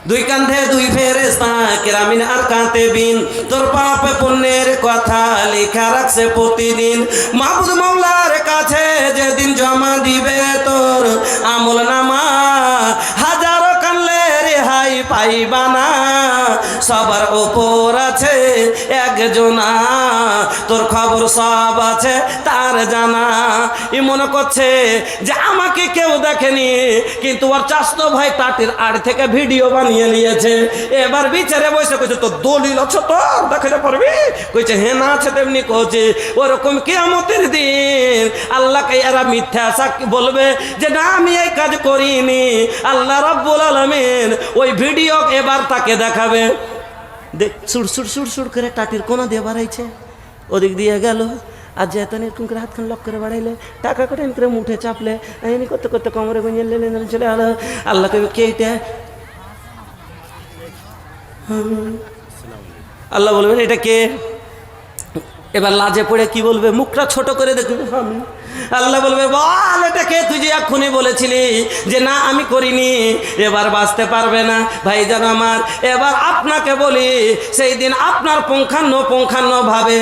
দুই কান্ধে দুই ফেরেশতা কিরামিন আর কাতিবিন, তোর পাপ পুণ্যের কথা লেখা রাখছে প্রতিদিন। মাহবুব মাওলার কাছে যেদিন জমা দিবে তোর আমল নামা, হাজারো কানলে রেহাই পাইবা না, সবার ওপর আছে একজনা, তোর খবর সব আছে তার জানা। ই মনে করছে যে আমাকে কেউ দেখেনি, কিন্তু ওর চাস্তো ভাই টাটির আড় থেকে ভিডিও বানিয়ে নিয়েছে। এবার বিচারে বসে কইছে তোর দলিল আছে তো দেখাতে পারবি? কইছে হ্যাঁ না আছে তেমনি কইছে। ওরকম কিয়ামতের দিন আল্লাহকে এরা মিথ্যা সাক্ষী বলবে যে না আমি এই কাজ করিনি। আল্লাহ রাব্বুল আলামিন ওই ভিডিও এবার তাকে দেখাবে। দেখ সুর সুর সুর সুর করে টাটির কোনা দিয়ে বাড়াইছে, ওদিক দিয়ে গেল। আর যেতেন এরকম করে হাতখান লক করে বাড়াইলে, টাকা করে করে মুঠে চাপলে, এমনি করতে করতে কোমরে গুঁজে লেনে চলে আলো। আল্লাহ কবে কে এটা? আল্লাহ বলবেন এটা কে? এবার লাজে পড়ে কি বলবে? মুখটা ছোট করে দেখবে আমি। আল্লাহ বলবে বল এটা কে? তুই যে এক্ষুনি বলেছিলি যে না আমি করিনি। এবার বাঁচতে পারবে না ভাইজান আমার। এবার আপনাকে বলি সেই দিন আপনার পুঙ্খানুপুঙ্খানুভাবে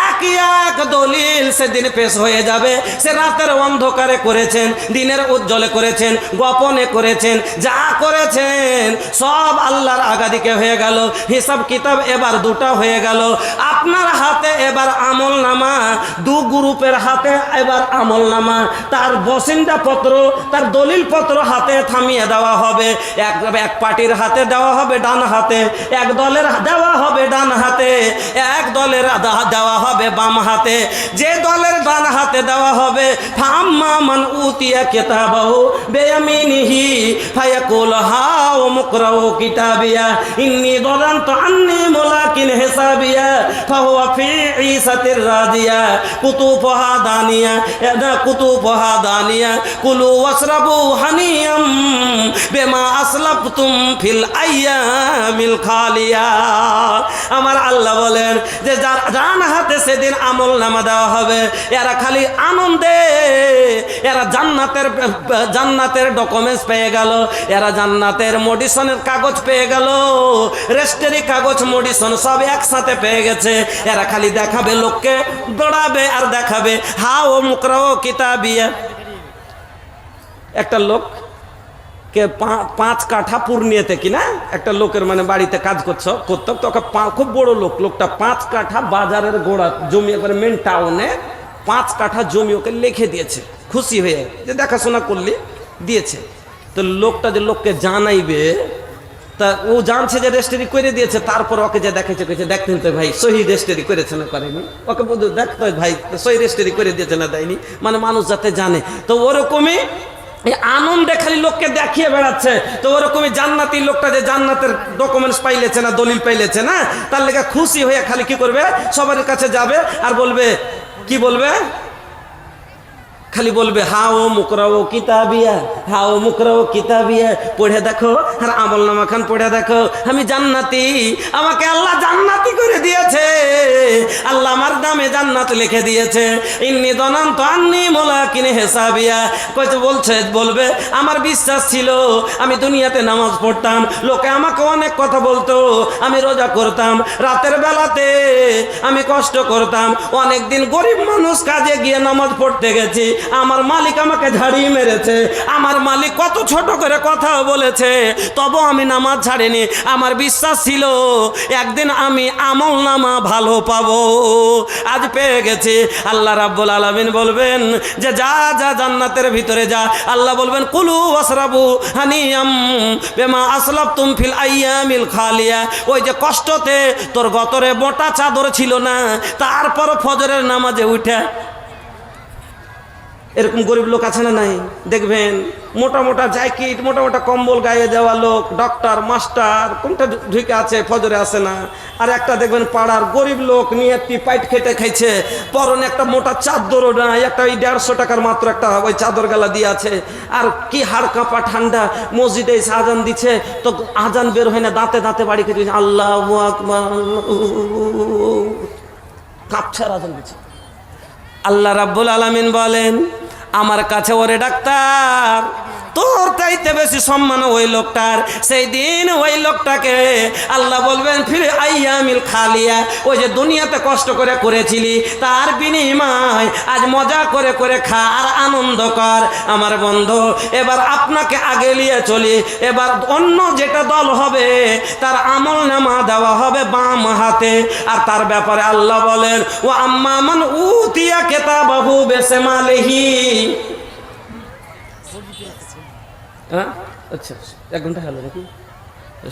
একই এক দলিল সেদিন পেশ হয়ে যাবে। সে রাতের অন্ধকারে করেছেন, দিনের উজ্জ্বলে করেছেন, গোপনে করেছেন, যা করেছেন সব আল্লাহর আগাদিকে হয়ে গেল। হিসাব কিতাব এবার দুটা হয়ে গেল। আপনার হাতে এবার আমল নামা, দু গ্রুপের হাতে এবার আমল নামা, তার বসিন্দা পত্র, তার দলিল পত্র হাতে থামিয়ে দেওয়া হবে। এক পার্টির হাতে দেওয়া হবে ডান হাতে, এক দলের দেওয়া হবে ডান হাতে, এক দলের দেওয়া হবে বাম হাতে। যে দলের ডান হাতে দেওয়া হবে ফাম্মা মান উতিয়া কিতাবাহু বিয়ামিনিহি ফায়াকুল হাও মুকরাউ কিতাবিয়া ইন্নী যালামতু আন্নী মুলাকিন হিসাবিয়া ফাহুয়া ফি ঈসাতির রাদিয়া কুতুফুহা দানিয়া কুতুফুহা দানিয়া কুলু ওয়াশরাবু হানিয়াম বিমা আসলাফতুম ফিল আইয়ামিল খালিয়া। আমার আল্লাহ বলেন যে যার ডান হাতে সেদিন আমল নামা দেওয়া হবে, এরা খালি আনন্দে, এরা জান্নাতের ডকুমেন্টস পেয়ে গেল, এরা জান্নাতের মডিশনের কাগজ পেয়ে গেল, রেজিস্ট্রি কাগজ মডিশন সব একসাথে পেয়ে গেছে। এরা খালি দেখাবে, লোককে দৌড়াবে আর দেখাবে হাও মুকরাও কিতাবিয়া। একটা লোক কে 5 কাঠা পূর্ণিয়াতে কিনা একটা লোকের মানে বাড়িতে কাজ করতো, তোকে খুব বড় লোক, লোকটা 5 কাঠা বাজারের গোড়া জমি, একবারে মেন টাউনে 5 কাঠা জমি ওকে লিখে দিয়েছে, খুশি হয়ে যে দেখাশোনা করলি দিয়েছে। তো লোকটা যে লোককে জানাইবে, তা ও জানছে যে রেজিস্ট্রি করে দিয়েছে, তারপর ওকে যে দেখাইছে কইছে দেখতেন তো ভাই সহি রেজিস্ট্রি করেছে না করেনি, ওকে বলতো দেখতো ভাই সহি রেজিস্ট্রি করে দিয়েছে না দেয়নি, মানে মানুষ যাতে জানে। তো ওরকমই এই আনন্দে খালি লোককে দেখিয়ে বেড়াচ্ছে। তো ওরকমই জান্নাতি লোকটা যে জান্নাতের ডকুমেন্টস পাইলেছে না, দলিল পাইলেছে না, তার লেগে খুশি হয়ে খালি কি করবে, সবার কাছে যাবে আর বলবে, কি বলবে, খালি বলবে হাও মুকরাও কিতাবিয়া, হাও মুকরাও কিতাবিয়া, পড়ে দেখো আর আমল নামা খান পড়ে দেখো, আমি জান্নাতি, আমাকে আল্লাহ জান্নাতি করে দিয়েছে, আল্লাহ আমার নামে জান্নাত লিখে দিয়েছে। ইন্নী যালামতু আন্নী মুলাকিন হিসাবিয়া। কইতে বলবে আমার বিশ্বাস ছিল, আমি দুনিয়াতে নামাজ পড়তাম, লোকে আমাকে অনেক কথা বলতো, আমি রোজা করতাম, রাতের বেলাতে আমি কষ্ট করতাম, অনেকদিন গরিব মানুষ কাজে গিয়ে নামাজ পড়তে গেছি, আমার মালিক আমাকে ঝাড়িয়ে মেরেছে, আমার মালিক কত ছোট করে কথা বলেছে, তবু আমি নামাজ ছাড়িনি। আমার বিশ্বাস ছিল একদিন আমি আমল নামা ভালো পাবো, আজ পেয়ে গেছি। আল্লাহ রাব্বুল আলামিন বলবেন যে যা যা জান্নাতের ভিতরে যা। আল্লাহ বলবেন কুলু ওয়াশরাবু হানিয়াম বিমা আসলাফতুম ফিল আইয়ামিল খালিয়া। ওই যে কষ্টতে তোর গতরে মোটা চাদর ছিল না, তারপর ফজরের নামাজে উঠে, এরকম গরিব লোক আছে না নাই? দেখবেন মোটা মোটা জ্যাকেট, মোটা মোটা কম্বল গায়ে দেওয়া লোক, ডক্টর মাস্টার কোনটা ঢুকে আছে, ফজরে আসে না। আর একটা দেখবেন পাড়ার গরিব লোক নিয়ে পাইট খেটে খাইছে, পরনে একটা মোটা চাদরও নাই, একটা ওই 150 টাকার মাত্র একটা ওই চাদর গালা দিয়ে আছে, আর কি হাড় কাঁপা ঠান্ডা, মসজিদে এসে আজান দিচ্ছে তো আজান বের হয় না, দাঁতে দাঁতে বাড়ি খেতে আল্লাহু আকবার, কাঁপছার আজান দিচ্ছে। আল্লাহ রাব্বুল আলামিন বলেন আমার কাছে ওরে ডাক্তার তোর চাইতে বেশি সম্মান ওই লোকটার। সেই দিন ওই লোকটাকে আল্লাহ বলবেন ফিরে আইয়ামিল খালিয়া, ওই যে দুনিয়াতে কষ্ট করে করেছিলি তার বিনিময় আজ মজা করে করে খা আর আনন্দ কর। আমার বন্ধু, এবার আপনাকে আগে নিয়ে চলি। এবার অন্য যেটা দল হবে তার আমল নামা দেওয়া হবে বাম হাতে। আর তার ব্যাপারে আল্লাহ বলেন ও আম্মা মান উতিয়া কিতাবাহু বিশিমালিহি। হ্যাঁ আচ্ছা 1 ঘন্টা হলো নাকি?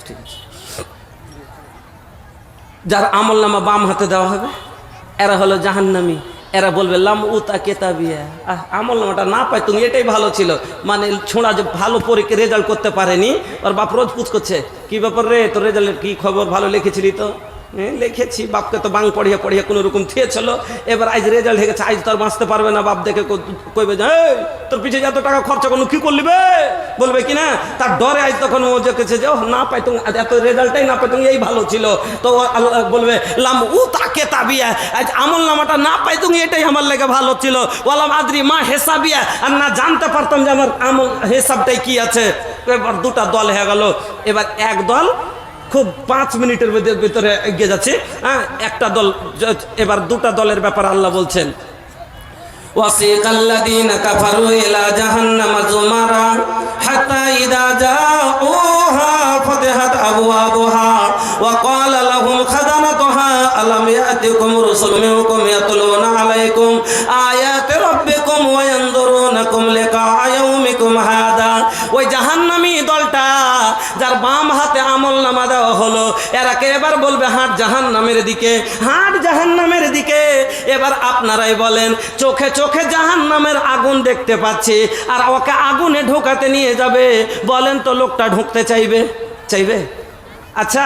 ঠিক আছে। যার আমল নামা বাম হাতে দেওয়া হবে এরা হলো জাহান্নামী। এরা বলবে লাম উতা কেতাবিয়া, আমল নামাটা না পাই তুমি, এটাই ভালো ছিল। মানে ছোঁড়া যে ভালো পরীক্ষা রেজাল্ট করতে পারেনি, ওর বাপ রোজ পুছ করছে কি ব্যাপার রে, তোর রেজাল্টের কি খবর, ভালো লিখেছিলি তো? লিখেছি, বাপকে তো বাং পড়িয়ে পড়িয়ে কোনো রকম থিয়েছিল, এবার আজ রেজাল্ট হয়ে গেছে, আজ তো আর বাঁচতে পারবে না। বাপ দেখে কইবে যে তোর পিছিয়ে এত টাকা খরচা করলো কি করলি বে, বলবে কি না? তার ডরে আজ তখন ও দেখেছে যে না পাই তুমি, এত রেজাল্টটাই না পাই তুমি, এই ভালো ছিল। তো আল্লাহ বলবে লাম উ তাকে তাবিয়া, আজ আমল নামাটা না পাই তুমি, এটাই আমার লেগে ভালো ছিল। ওয়ালাম আদ্রি মা হেসাবিয়া, আর না জানতে পারতাম যে আমার আমল হিসাবটাই কি আছে। এবার দুটা দল হয়ে গেল। এবার এক দল খুব 5 মিনিটের ভিতরে এগিয়ে যাচ্ছে। হ্যাঁ, একটা দল, এবার দুটা দলের ব্যাপারে আল্লাহ বলছেন ওয়াসিকাল্লাযীনা কাফারু ইলা জাহান্নামা যুমারা হাত্তা ইযা জাউহা ফাতিহাত আবওয়াবুহা ওয়া ক্বালা লাহুম খাযানাতুহা আলাম ইয়াতিকুম রাসূলুম মিনকুম ইয়াতলুনা আলাইকুম আয়াতি রাব্বিকুম ওয়া ইয়ানযুরুনাকুম লিকাআ ইয়াউমিকুম হাদা। ওই জাহান্নামী দলটা যার বাম হাতে আমলনামা দেওয়া হলো, এরাকে এবার বলবে হাট জাহান্নামের দিকে, হাট জাহান্নামের দিকে। এবার আপনারাই বলেন, চোখে চোখে জাহান্নামের আগুন দেখতে পাচ্ছি, আর ওকে আগুনে ঢোকাতে নিয়ে যাবে, বলেন তো লোকটা ঢুকতে চাইবে? চাইবে? আচ্ছা,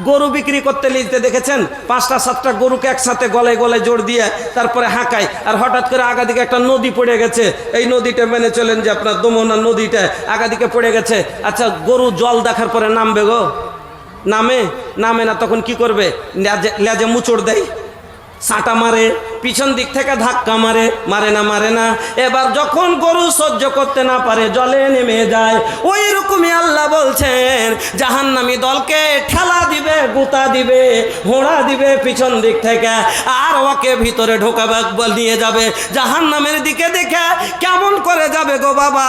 গরু বিক্রি করতে নিতে দেখেছেন, 5টা 7টা গরুকে একসাথে গলায় গলায় জোর দিয়ে তারপরে হাঁকায়, আর হঠাৎ করে আগাদিকে একটা নদী পড়ে গেছে। এই নদীটা মেনে চলেন যে আপনার দমনা নদীটা আগাদিকে পড়ে গেছে। আচ্ছা, গরু জল দেখার পরে নামবে গো? নামে না। তখন কি করবে? লেজে মুচড় দেয়, সাঁটা মারে, পিছন দিক থেকে ধাক্কা মারে না। এবার যখন গরু সহ্য করতে না পারে জলে নেমে যায়। ওই রকমই আল্লাহ বলছেন জাহান্নামী দলকে ঠেলা দিবে, গুতা দিবে, হোঁড়া দিবে পিছন দিক থেকে, আর ওকে ভিতরে ঢোকাবে, নিয়ে যাবে জাহান্নামের দিকে। দেখে কেমন করে যাবে গো বাবা?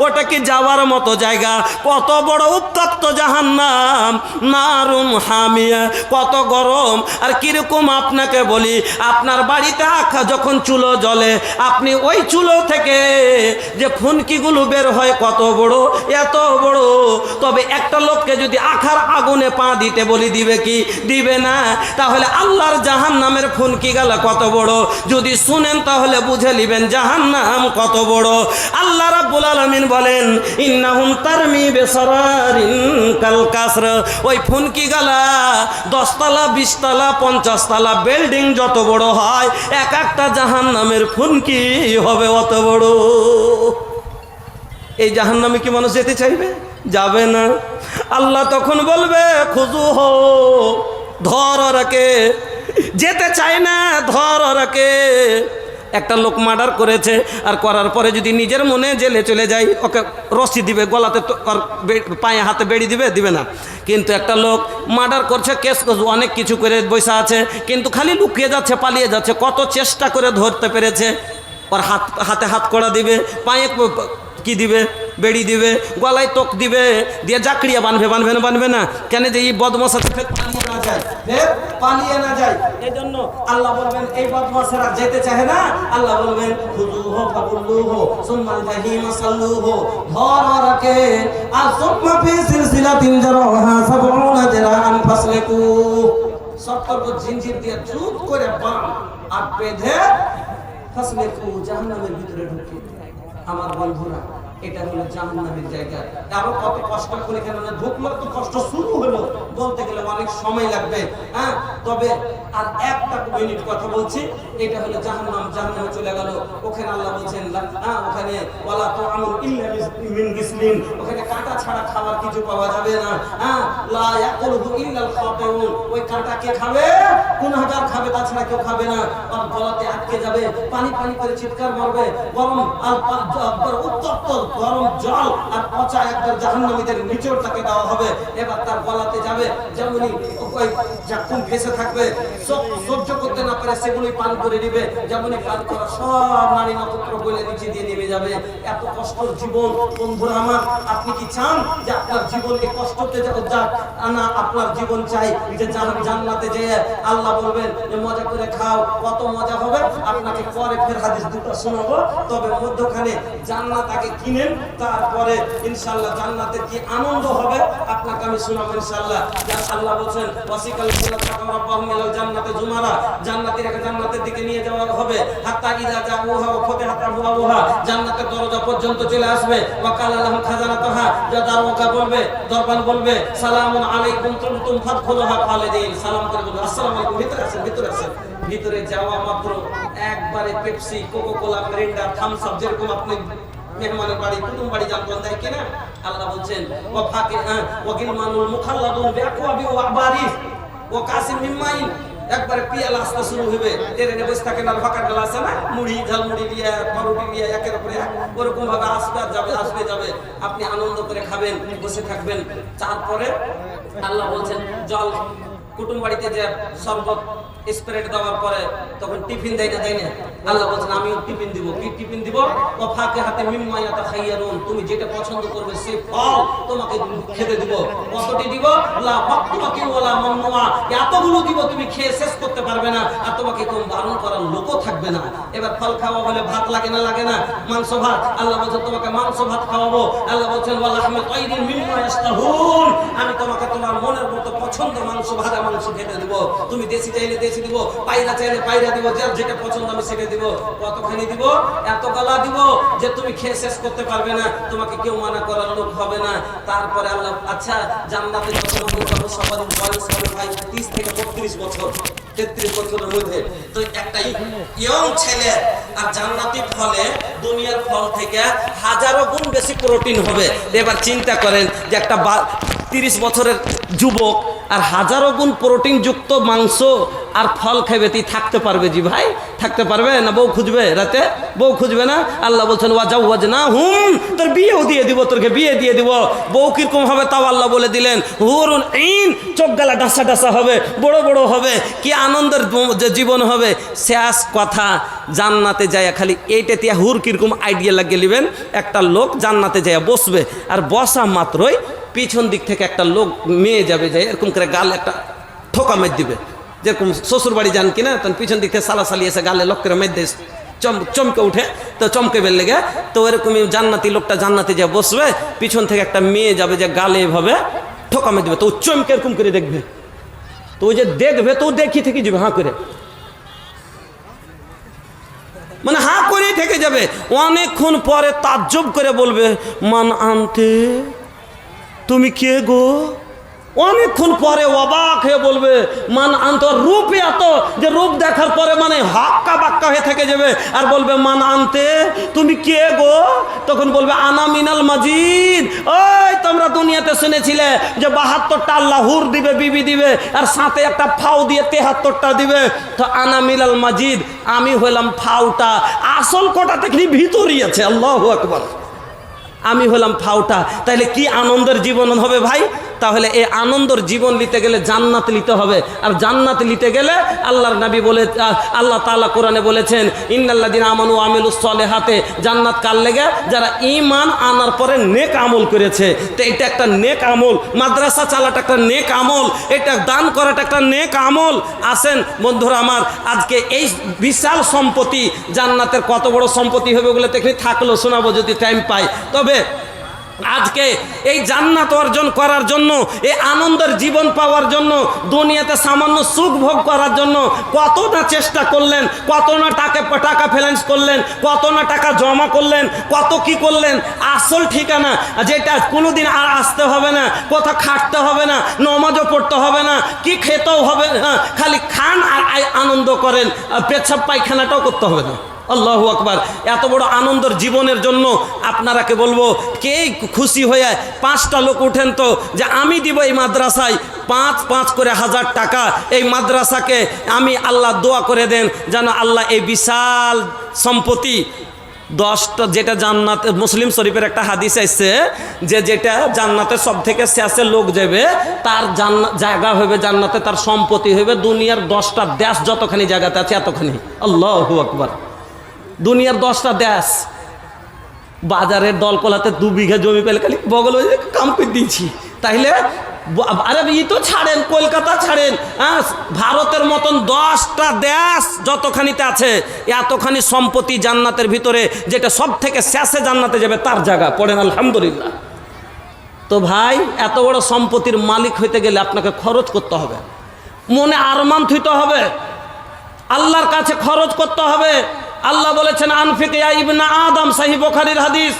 ওটা কি যাওয়ার মতো জায়গা? কত বড় উত্তপ্ত জাহান্নাম, নারুন হামিয়া, কত গরম। আর কিরকম আপনাকে বলি, আপনার বাড়িতে যখন চুলো জ্বলে, আপনি ওই চুলো থেকে যে ফুনকিগুলো বের হয় কত বড়, এত বড়। তবে একটা লোককে যদি আখার আগুনে পা দিতে বলি, দিবে কি? দিবে না। তাহলে আল্লাহর জাহান্নামের ফুনকি গেলা কত বড়, যদি শুনেন তাহলে বুঝে নিবেন জাহান্নাম কত বড়। আল্লাহ রাব্বুল আলামিন বলেন ইন্নাহুম তারমি বিসারারিন কাল কাসর। ওই ফুনকি গেলা 10 তলা 20 তলা 50 তলা বিল্ডিং যত বড় হয়, এক একটা জাহান্নামের ফুনকি হবে অত বড়। এই জাহান্নামে কি মানুষ যেতে চাইবে? যাবে না। আল্লাহ তখন বলবে খুজু হো, ধর ওরাকে। যেতে চায় না, ধর ওরাকে। একটা লোক মার্ডার করেছে, আর করার পরে যদি নিজের মনে জেলে চলে যায়, ওকে রশি দিবে গলাতে, পায়ে হাতে বেড়ি দিবে না। কিন্তু একটা লোক মার্ডার করছে, কেস অনেক কিছু করে বসে আছে, কিন্তু খালি লুকিয়ে যাচ্ছে, পালিয়ে যাচ্ছে। কত চেষ্টা করে ধরতে পেরেছে। ওর হাতে হাত কড়া দিবে, পায়ে কি দিবে? বেড়ি দিবে, গলায় তোক দিবে, দিয়ে জাকড়িয়া বাঁধবে না। কেন? যে এই বদমাশ পালিয়ে না যায়। এই জন্য আল্লাহ বলবেন এই বদমাশেরা যেতে চায় না। আল্লাহ বলবেন খুযুহু ফাকুল্লুহু সুম্মাল জাহিমা সাল্লুহু, ধর ওরাকে, আর সুম্মা ফি সিলসিলাতিন যারউহা 70 যিরাআন ফাসলিকু। সবকর্ম জিনজির দিয়ে জুত করে বাঁধ আর বেঁধে ফাসলিকু, জাহান্নামের ভিতরে ঢুকিয়ে। আমার বন্ধুরা, এটা হলো জাহান্নামের জায়গা। আরো কত কষ্ট করে, কেন না ঢুকলো তো কষ্ট শুরু হলো, বলতে গেলে অনেক সময় লাগবে। হ্যাঁ, তবে আর একটা মিনিট কথা বলছি। এটা হলো জাহান্নাম। জাহান্নামে চলে গেল, ওখানে আল্লাহ বলছেন ওখানে ওয়ালা তুআমু ইল্লা মিন গিসলিন, ওখানে কাঁটা ছাড়া খাবার কিছু পাওয়া যাবে না। লা ইয়াকুলুহু ইল্লাল খাতিউন, ওই কাঁটা কে খাবে? গুনাহগার খাবে, তাছাড়া কেউ খাবে না। আর গলাতে আটকে যাবে, পানি পানি করে চিৎকার মারবে, গরম আর উত্তপ্ত গরম জল আর পচা একবার জাহান্নামীদের নিচড়টাকে দেওয়া হবে। এবার তার গলাতে যাবে, যেমনই ওই যখন ভেসে থাকবে, সহ্য করতে না পারে সেগুলোই পান করে নিবে, যেমনই পান করা সব নারী নক্ষত্র বলে নিচে দিয়ে নেমে যাবে। এত কষ্টের জীবন বন্ধুরা আমার, আপনি কি চান যে আপনার জীবন এই কষ্টতে যাক? না, আপনার জীবন চাই যে জান্নাতে যেয়ে আল্লাহ বলবেন যে মজা করে খাও, কত মজা হবে আপনাকে পরে ফের হাদিস দুটো শোনাবো। তবে মধ্যখানে জান্নাত আগে কিনেন, তারপরে ইনশাআল্লাহ জান্নাতের কি আনন্দ হবে আপনাকে আমি শোনাবো ইনশাআল্লাহ। আল্লাহ বলছেন ওয়াসিকাল মুনাফিকুনা রাব্বাহুম ইলাল জান্নাতি জুমারা, জান্নাতীকে জান্নাতের দিকে নিয়ে যাওয়া হবে। হাত্তা ইযা জাউহা ওয়া ফাতিহাত আবওয়াবুহা, জান্নাতের দরজা পর্যন্ত চলে আসবে। ওয়া কালা লাহুম খাজানাতুহা, যা দরওয়াজা বলবে, দরবান বলবে সালামুন আলাইকুম তুমতুম ফাদখুলুহা খালিদিন, সালাম করে বলবে আসসালামু আলাইকুম, ভিতরে আসেন, ভিতরে আসেন। ভিতরে যাওয়া মাত্র একবারে Pepsi, Coca Cola, Mirinda, Thums Up, যেরকম আপনি মেহমানের বাড়ি, কুটুম বাড়ি যান দেয় কিনা, আল্লাহ বলছেন ওয়া ফাকিহা ওয়া গিলমানুল মুখাল্লাদুন বিআকওয়াবি ওয়া আবারিস ওয়া কাসিম মিন মাইন, একবারে পিয়ালা আসতে শুরু হবে। ট্রেনে বসে থাকেন আর ফাঁকা গেলা আছে না, মুড়ি ঝালমুড়ি দিয়ে পাউরুটি দিয়ে একের উপরে এক, ওরকম ভাবে আসবে যাবে, আসবে যাবে, আপনি আনন্দ করে খাবেন, বসে থাকবেন। তারপরে আল্লাহ বলছেন জল, কুটুম বাড়িতে যে শরবত স্প্রেড দেওয়ার পরে তখন টিফিন দেয় না, দেয় না, আল্লাহ বলছেন আমিও টিফিন দিব। কি টিফিন দিব? ও ফাঁকে হাতে মিম্মা ইয়াতাখাইয়ারুন, তুমি যেটা পছন্দ করবে সেই ফল তোমাকে খেতে দিব। কতটি দিব? লা মাকতুবাকি ওয়ালা মামনুআ, এতগুলো দিব তুমি খেয়ে শেষ করতে পারবে না, আর তোমাকে কোন বারণ করার লোকও থাকবে না। এবার ফল খাওয়া হলে ভাত লাগে না, লাগে না? মাংস ভাত, আল্লাহ বলছেন তোমাকে মাংস ভাত খাওয়াবো। আল্লাহ বলছেন ওয়া লাহমি তাইরিন মিম্মা ইয়াশতাহুন, আমি তোমাকে তোমার মনের মতো পছন্দ মাংস, ভাজা মাংস খেতে দিব। তুমি দেশি চাইলে দেশি দিব, পায়রা চাইলে পায়রা দিব, যার যেটা পছন্দ আমি সেটা দিব। কতখানি দিব? এত গালা দিব যে তুমি খেয়ে শেষ করতে পারবে না, তোমাকে কেউ মানা করার লোক হবে না। তারপরে আল্লাহ আচ্ছা জান্নাতে যত মানুষ যাবে সবার বয়স হবে ভাই 30 থেকে 32 বছর, 33 বছরের মধ্যে। তো একটা ইয়ং ছেলে আর জান্নাতি ফলে দুনিয়ার ফল থেকে হাজারো গুণ বেশি প্রোটিন হবে। এবার চিন্তা করেন যে একটা 30 বছরের যুবক আর হাজারো গুণ প্রোটিন যুক্ত মাংস আর ফল খাবে, তুই থাকতে পারবে? জি ভাই, থাকতে পারবে না? বউ খুঁজবে, রাতে বউ খুঁজবে না? আল্লাহ বলছেন ওয়াজাওয়াজনাহুম, তোর বিয়েও দিয়ে দিব, তোরকে বিয়ে দিয়ে দিব। বউ কিরকম হবে তাও আল্লাহ বলে দিলেন, হুরুন ঈন, চোখ গালা ডাসা ডাসা হবে, বড় বড় হবে, কি আনন্দের জীবন হবে। শেষ কথা, জান্নাতে যায় খালি এইটা তিয়া হুর কিরকম আইডিয়া লাগিয়ে নেবেন। একটা লোক জান্নাতে যায় বসবে, আর বসা মাত্রই পিছন দিক থেকে একটা লোক মেয়ে যাবে, যায় এরকম করে গাল একটা ঠোকা মেদ দিবে, যেরকম শ্বশুর বাড়ি যান কিনা, তখন পিছন দিক থেকে সালাসালি এসে গালে লোক করে মেদ দেয়, চমকে উঠে, তো চমকে বের লেগে, তো এরকমই জান্নাতি লোকটা জান্নাতে যা বসবে, পিছন থেকে একটা মেয়ে যাবে যে গালে এভাবে ঠোকা মেদ দিবে, তো চমকে এরকম করে দেখবে, তো ওই যে দেখবে তো দেখি থেকে যাবে হাঁ করে, মানে হাঁ করেই থেকে যাবে। অনেকক্ষণ পরে তাজ্জব করে বলবে মান আনতে, তুমি কে গো? অনেকক্ষণ পরে অবাক হয়ে বলবে মান আনতে, রূপ এত যে রূপ দেখার পরে মানে হাক্কা বাক্কা হয়ে থেকে যাবে, আর বলবে মান আনতে, তুমি কে গো? তখন বলবে আনা মিনাল মাজিদ, ওই তোমরা দুনিয়াতে শুনেছিলে যে 72টা আল্লাহ হুর দিবে, বিবি দিবে, আর সাথে একটা ফাও দিয়ে 73টা দিবে, তো আনা মিনাল মাজিদ, আমি হলাম ফাওটা, আসল কোটা থেকে ভিতরই আছে। আল্লাহু আকবার, আমি হলাম ফাওটা। তাহলে কি আনন্দের জীবন হবে ভাই? তাহলে এই আনন্দের জীবন নিতে গেলে জান্নাত নিতে হবে, আর জান্নাত নিতে গেলে আল্লাহর নবী বলে, আল্লাহ তাআলা কোরআনে বলেছেন ইন্নাল্লাযিনা আমানু ওয়া আমিলুস সলিহাতে, জান্নাত কার লেগে? যারা ঈমান আনার পরে নেক আমল করেছে। তো এটা একটা নেক আমল, মাদ্রাসা চালাটা একটা নেক আমল, এটা দান করাটা একটা নেক আমল। আসেন বন্ধুরা আমার, আজকে এই বিশাল সম্পত্তি, জান্নাতের কত বড় সম্পত্তি হবে ওগুলো তো এখানে থাকলেও শোনাবো যদি টাইম পাই। তবে আজকে এই জান্নাত অর্জন করার জন্য, এই আনন্দের জীবন পাওয়ার জন্য, দুনিয়াতে সামান্য সুখ ভোগ করার জন্য কত না চেষ্টা করলেন, কত না টাকা ফ্যালেন্স করলেন, কত না টাকা জমা করলেন, কত কি করলেন। আসল ঠিকানা যেটা কোনোদিন আর আসতে হবে না, কোথাও খাটতে হবে না, নমাজও পড়তে হবে না, কি খেতেও হবে না, খালি খান আর আনন্দ করেন, পেচ্ছাপ পায়খানাটাও করতে হবে না। আল্লাহু আকবার। এত বড় আনন্দের জীবনের জন্য আপনারাকে বলবো, কে খুশি হয়ে 5টা লোক উঠেন তো যে আমি দিব এই মাদ্রাসায় 5 করে 1000 টাকা। এই মাদ্রাসাকে আমি আল্লাহ দোয়া করে দেন যেন আল্লাহ এই বিশাল সম্পত্তি 10টা, যেটা জান্নাতে মুসলিম শরীফের একটা হাদিস আসছে যে যেটা জান্নাতে সব থেকে শেষে লোক যাবে তার জায়গা হবে জান্নাতে, তার সম্পত্তি হবে দুনিয়ার 10টা দেশ যতখানি জায়গাতে আছে এতখানি। আল্লাহু আকবার। দুনিয়ার 10টা দেশ। বাজারের দলকলাতে 2 বিঘা জমি পেলে খালি বগল হয়ে কাম করে দিয়েছি। তাইলে আরে ই তো ছাড়েন, কলকাতা ছাড়েন, হ্যাঁ, ভারতের মতন 10টা দেশ যতখানিতে আছে এতখানি সম্পত্তি জান্নাতের ভিতরে, যেটা সব থেকে শেষে জান্নাতে যাবে তার জায়গা। পড়েন আলহামদুলিল্লাহ। তো ভাই, এত বড় সম্পত্তির মালিক হইতে গেলে আপনাকে খরচ করতে হবে, মনে আরমান থইতে হবে, আল্লাহর কাছে খরচ করতে হবে। আল্লাহ বলেছেন আনফিক ইয়া ইবনা আদম, সহিহ বুখারীর হাদিস,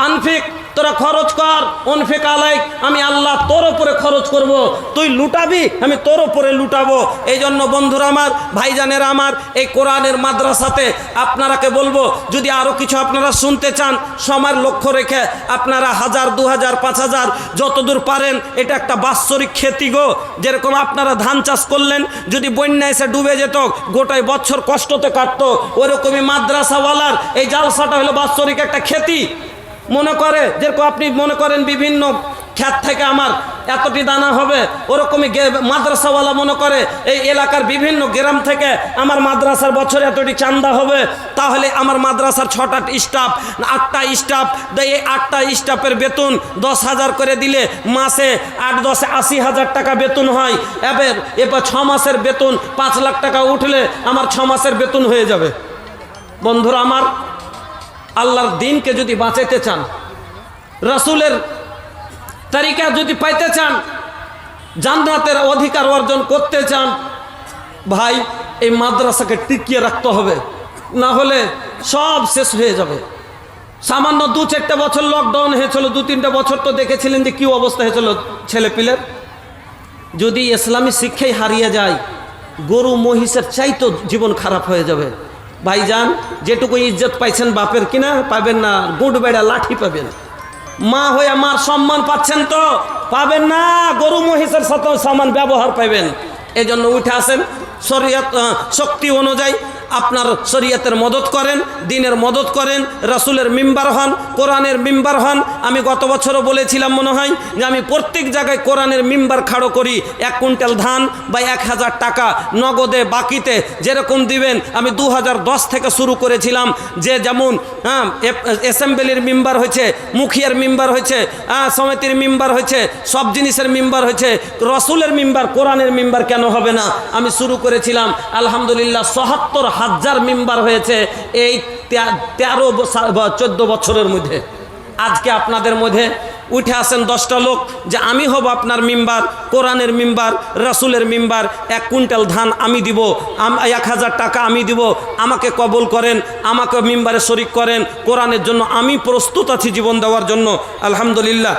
আনফিক, তোরা খরচ কর, উনফিক আলাইক, আমি আল্লাহ তোর উপরে খরচ করব, তুই লুটাবি আমি তোর উপরে লুটাবো। এই জন্য বন্ধুরা আমার, ভাইজানেরা আমার, এই কোরআনের মাদ্রাসাতে আপনারাকে বলবো, যদি আরও কিছু আপনারা শুনতে চান সময়ের লক্ষ্য রেখে আপনারা 1000, 2000, 5000 যতদূর পারেন, এটা একটা বাৎসরিক ক্ষতি গো। যেরকম আপনারা ধান চাষ করলেন, যদি বন্যা এসে ডুবে যেত গোটাই বছর কষ্টতে কাটতো, ওরকমই মাদ্রাসাওয়ালার এই জালসাটা হলো বাৎসরিক একটা ক্ষতি। মনে করে যেরকম আপনি মনে করেন বিভিন্ন ক্ষেত থেকে আমার এতটি দানা হবে, ওরকমই মাদ্রাসাওয়ালা মনে করে এই এলাকার বিভিন্ন গ্রাম থেকে আমার মাদ্রাসার বছরে এতটি চান্দা হবে, তাহলে আমার মাদ্রাসার 6টা স্টাফ, 8টা স্টাফ, এই 8টা স্টাফের বেতন 10,000 করে দিলে মাসে 8-10 80,000 টাকা বেতন হয়। এবার 6 মাসের বেতন 5 লাখ টাকা উঠলে আমার 6 মাসের বেতন হয়ে যাবে। বন্ধুরা আমার, আল্লাহর দিনকে যদি বাঁচাইতে চান, রাসূলের তরিকা যদি পাইতে চান, জান্নাতের অধিকার অর্জন করতে চান, ভাই এই মাদ্রাসাকে টিকিয়ে রাখতে হবে, না হলে সব শেষ হয়ে যাবে। সামান্য 2-4টা বছর লকডাউন হয়েছিল, 2-3টা বছর তো দেখেছিলেন যে কি অবস্থা হয়েছিল ছেলেপিলের। যদি ইসলামী শিক্ষাই হারিয়ে যায়, গরু মহিষের চাইতো জীবন খারাপ হয়ে যাবে। ভাইজান, যেটুকু ইজ্জত পাইছেন বাপের কিনা পাবেন না, গুড বেড়া লাঠি পাবেন। মা হয়ে মার সম্মান পাচ্ছেন তো পাবেন না, গরু মহিষের সাথে সমান ব্যবহার পাবেন। এই জন্য উঠে আসেন, শরীয়ত শক্তি অনুযায়ী আপনার শরীয়তের মদত করেন, দিনের মদত করেন, রাসূলের মিম্বার হন, কোরআনের মিম্বার হন। আমি গত বছরও বলেছিলাম মনে হয় যে আমি প্রত্যেক জায়গায় কোরআনের মিম্বার খাড়ো করি। 1 কুইন্টাল ধান বা 1000 টাকা নগদে বাকিতে যেরকম দিবেন, আমি 2010 থেকে শুরু করেছিলাম। যে যেমন অ্যাসেম্বলির মিম্বার হয়েছে, মুখিয়ার মিম্বার হয়েছে, সমিতির মিম্বার হয়েছে, সব জিনিসের মিম্বার হয়েছে, রাসূলের মিম্বার, কোরআনের মিম্বার কেন হবে না? আমি শুরু করেছিলাম, আলহামদুলিল্লাহ ৭৭,০০০ মিম্বার হয়েছে এই 13-14 বছরের মধ্যে। আজকে আপনাদের মধ্যে উঠে আসেন 10টা লোক যে আমি হব আপনার মিম্বার, কোরআনের মিম্বার, রাসূলের মিম্বার, 1 কুইন্টাল ধান আমি দিব, 1000 টাকা আমি দিব, আমাকে কবুল করেন, আমাকে মিম্বারে শরীক করেন, কোরআনের জন্য আমি প্রস্তুত আছি জীবন দেওয়ার জন্য। আলহামদুলিল্লাহ।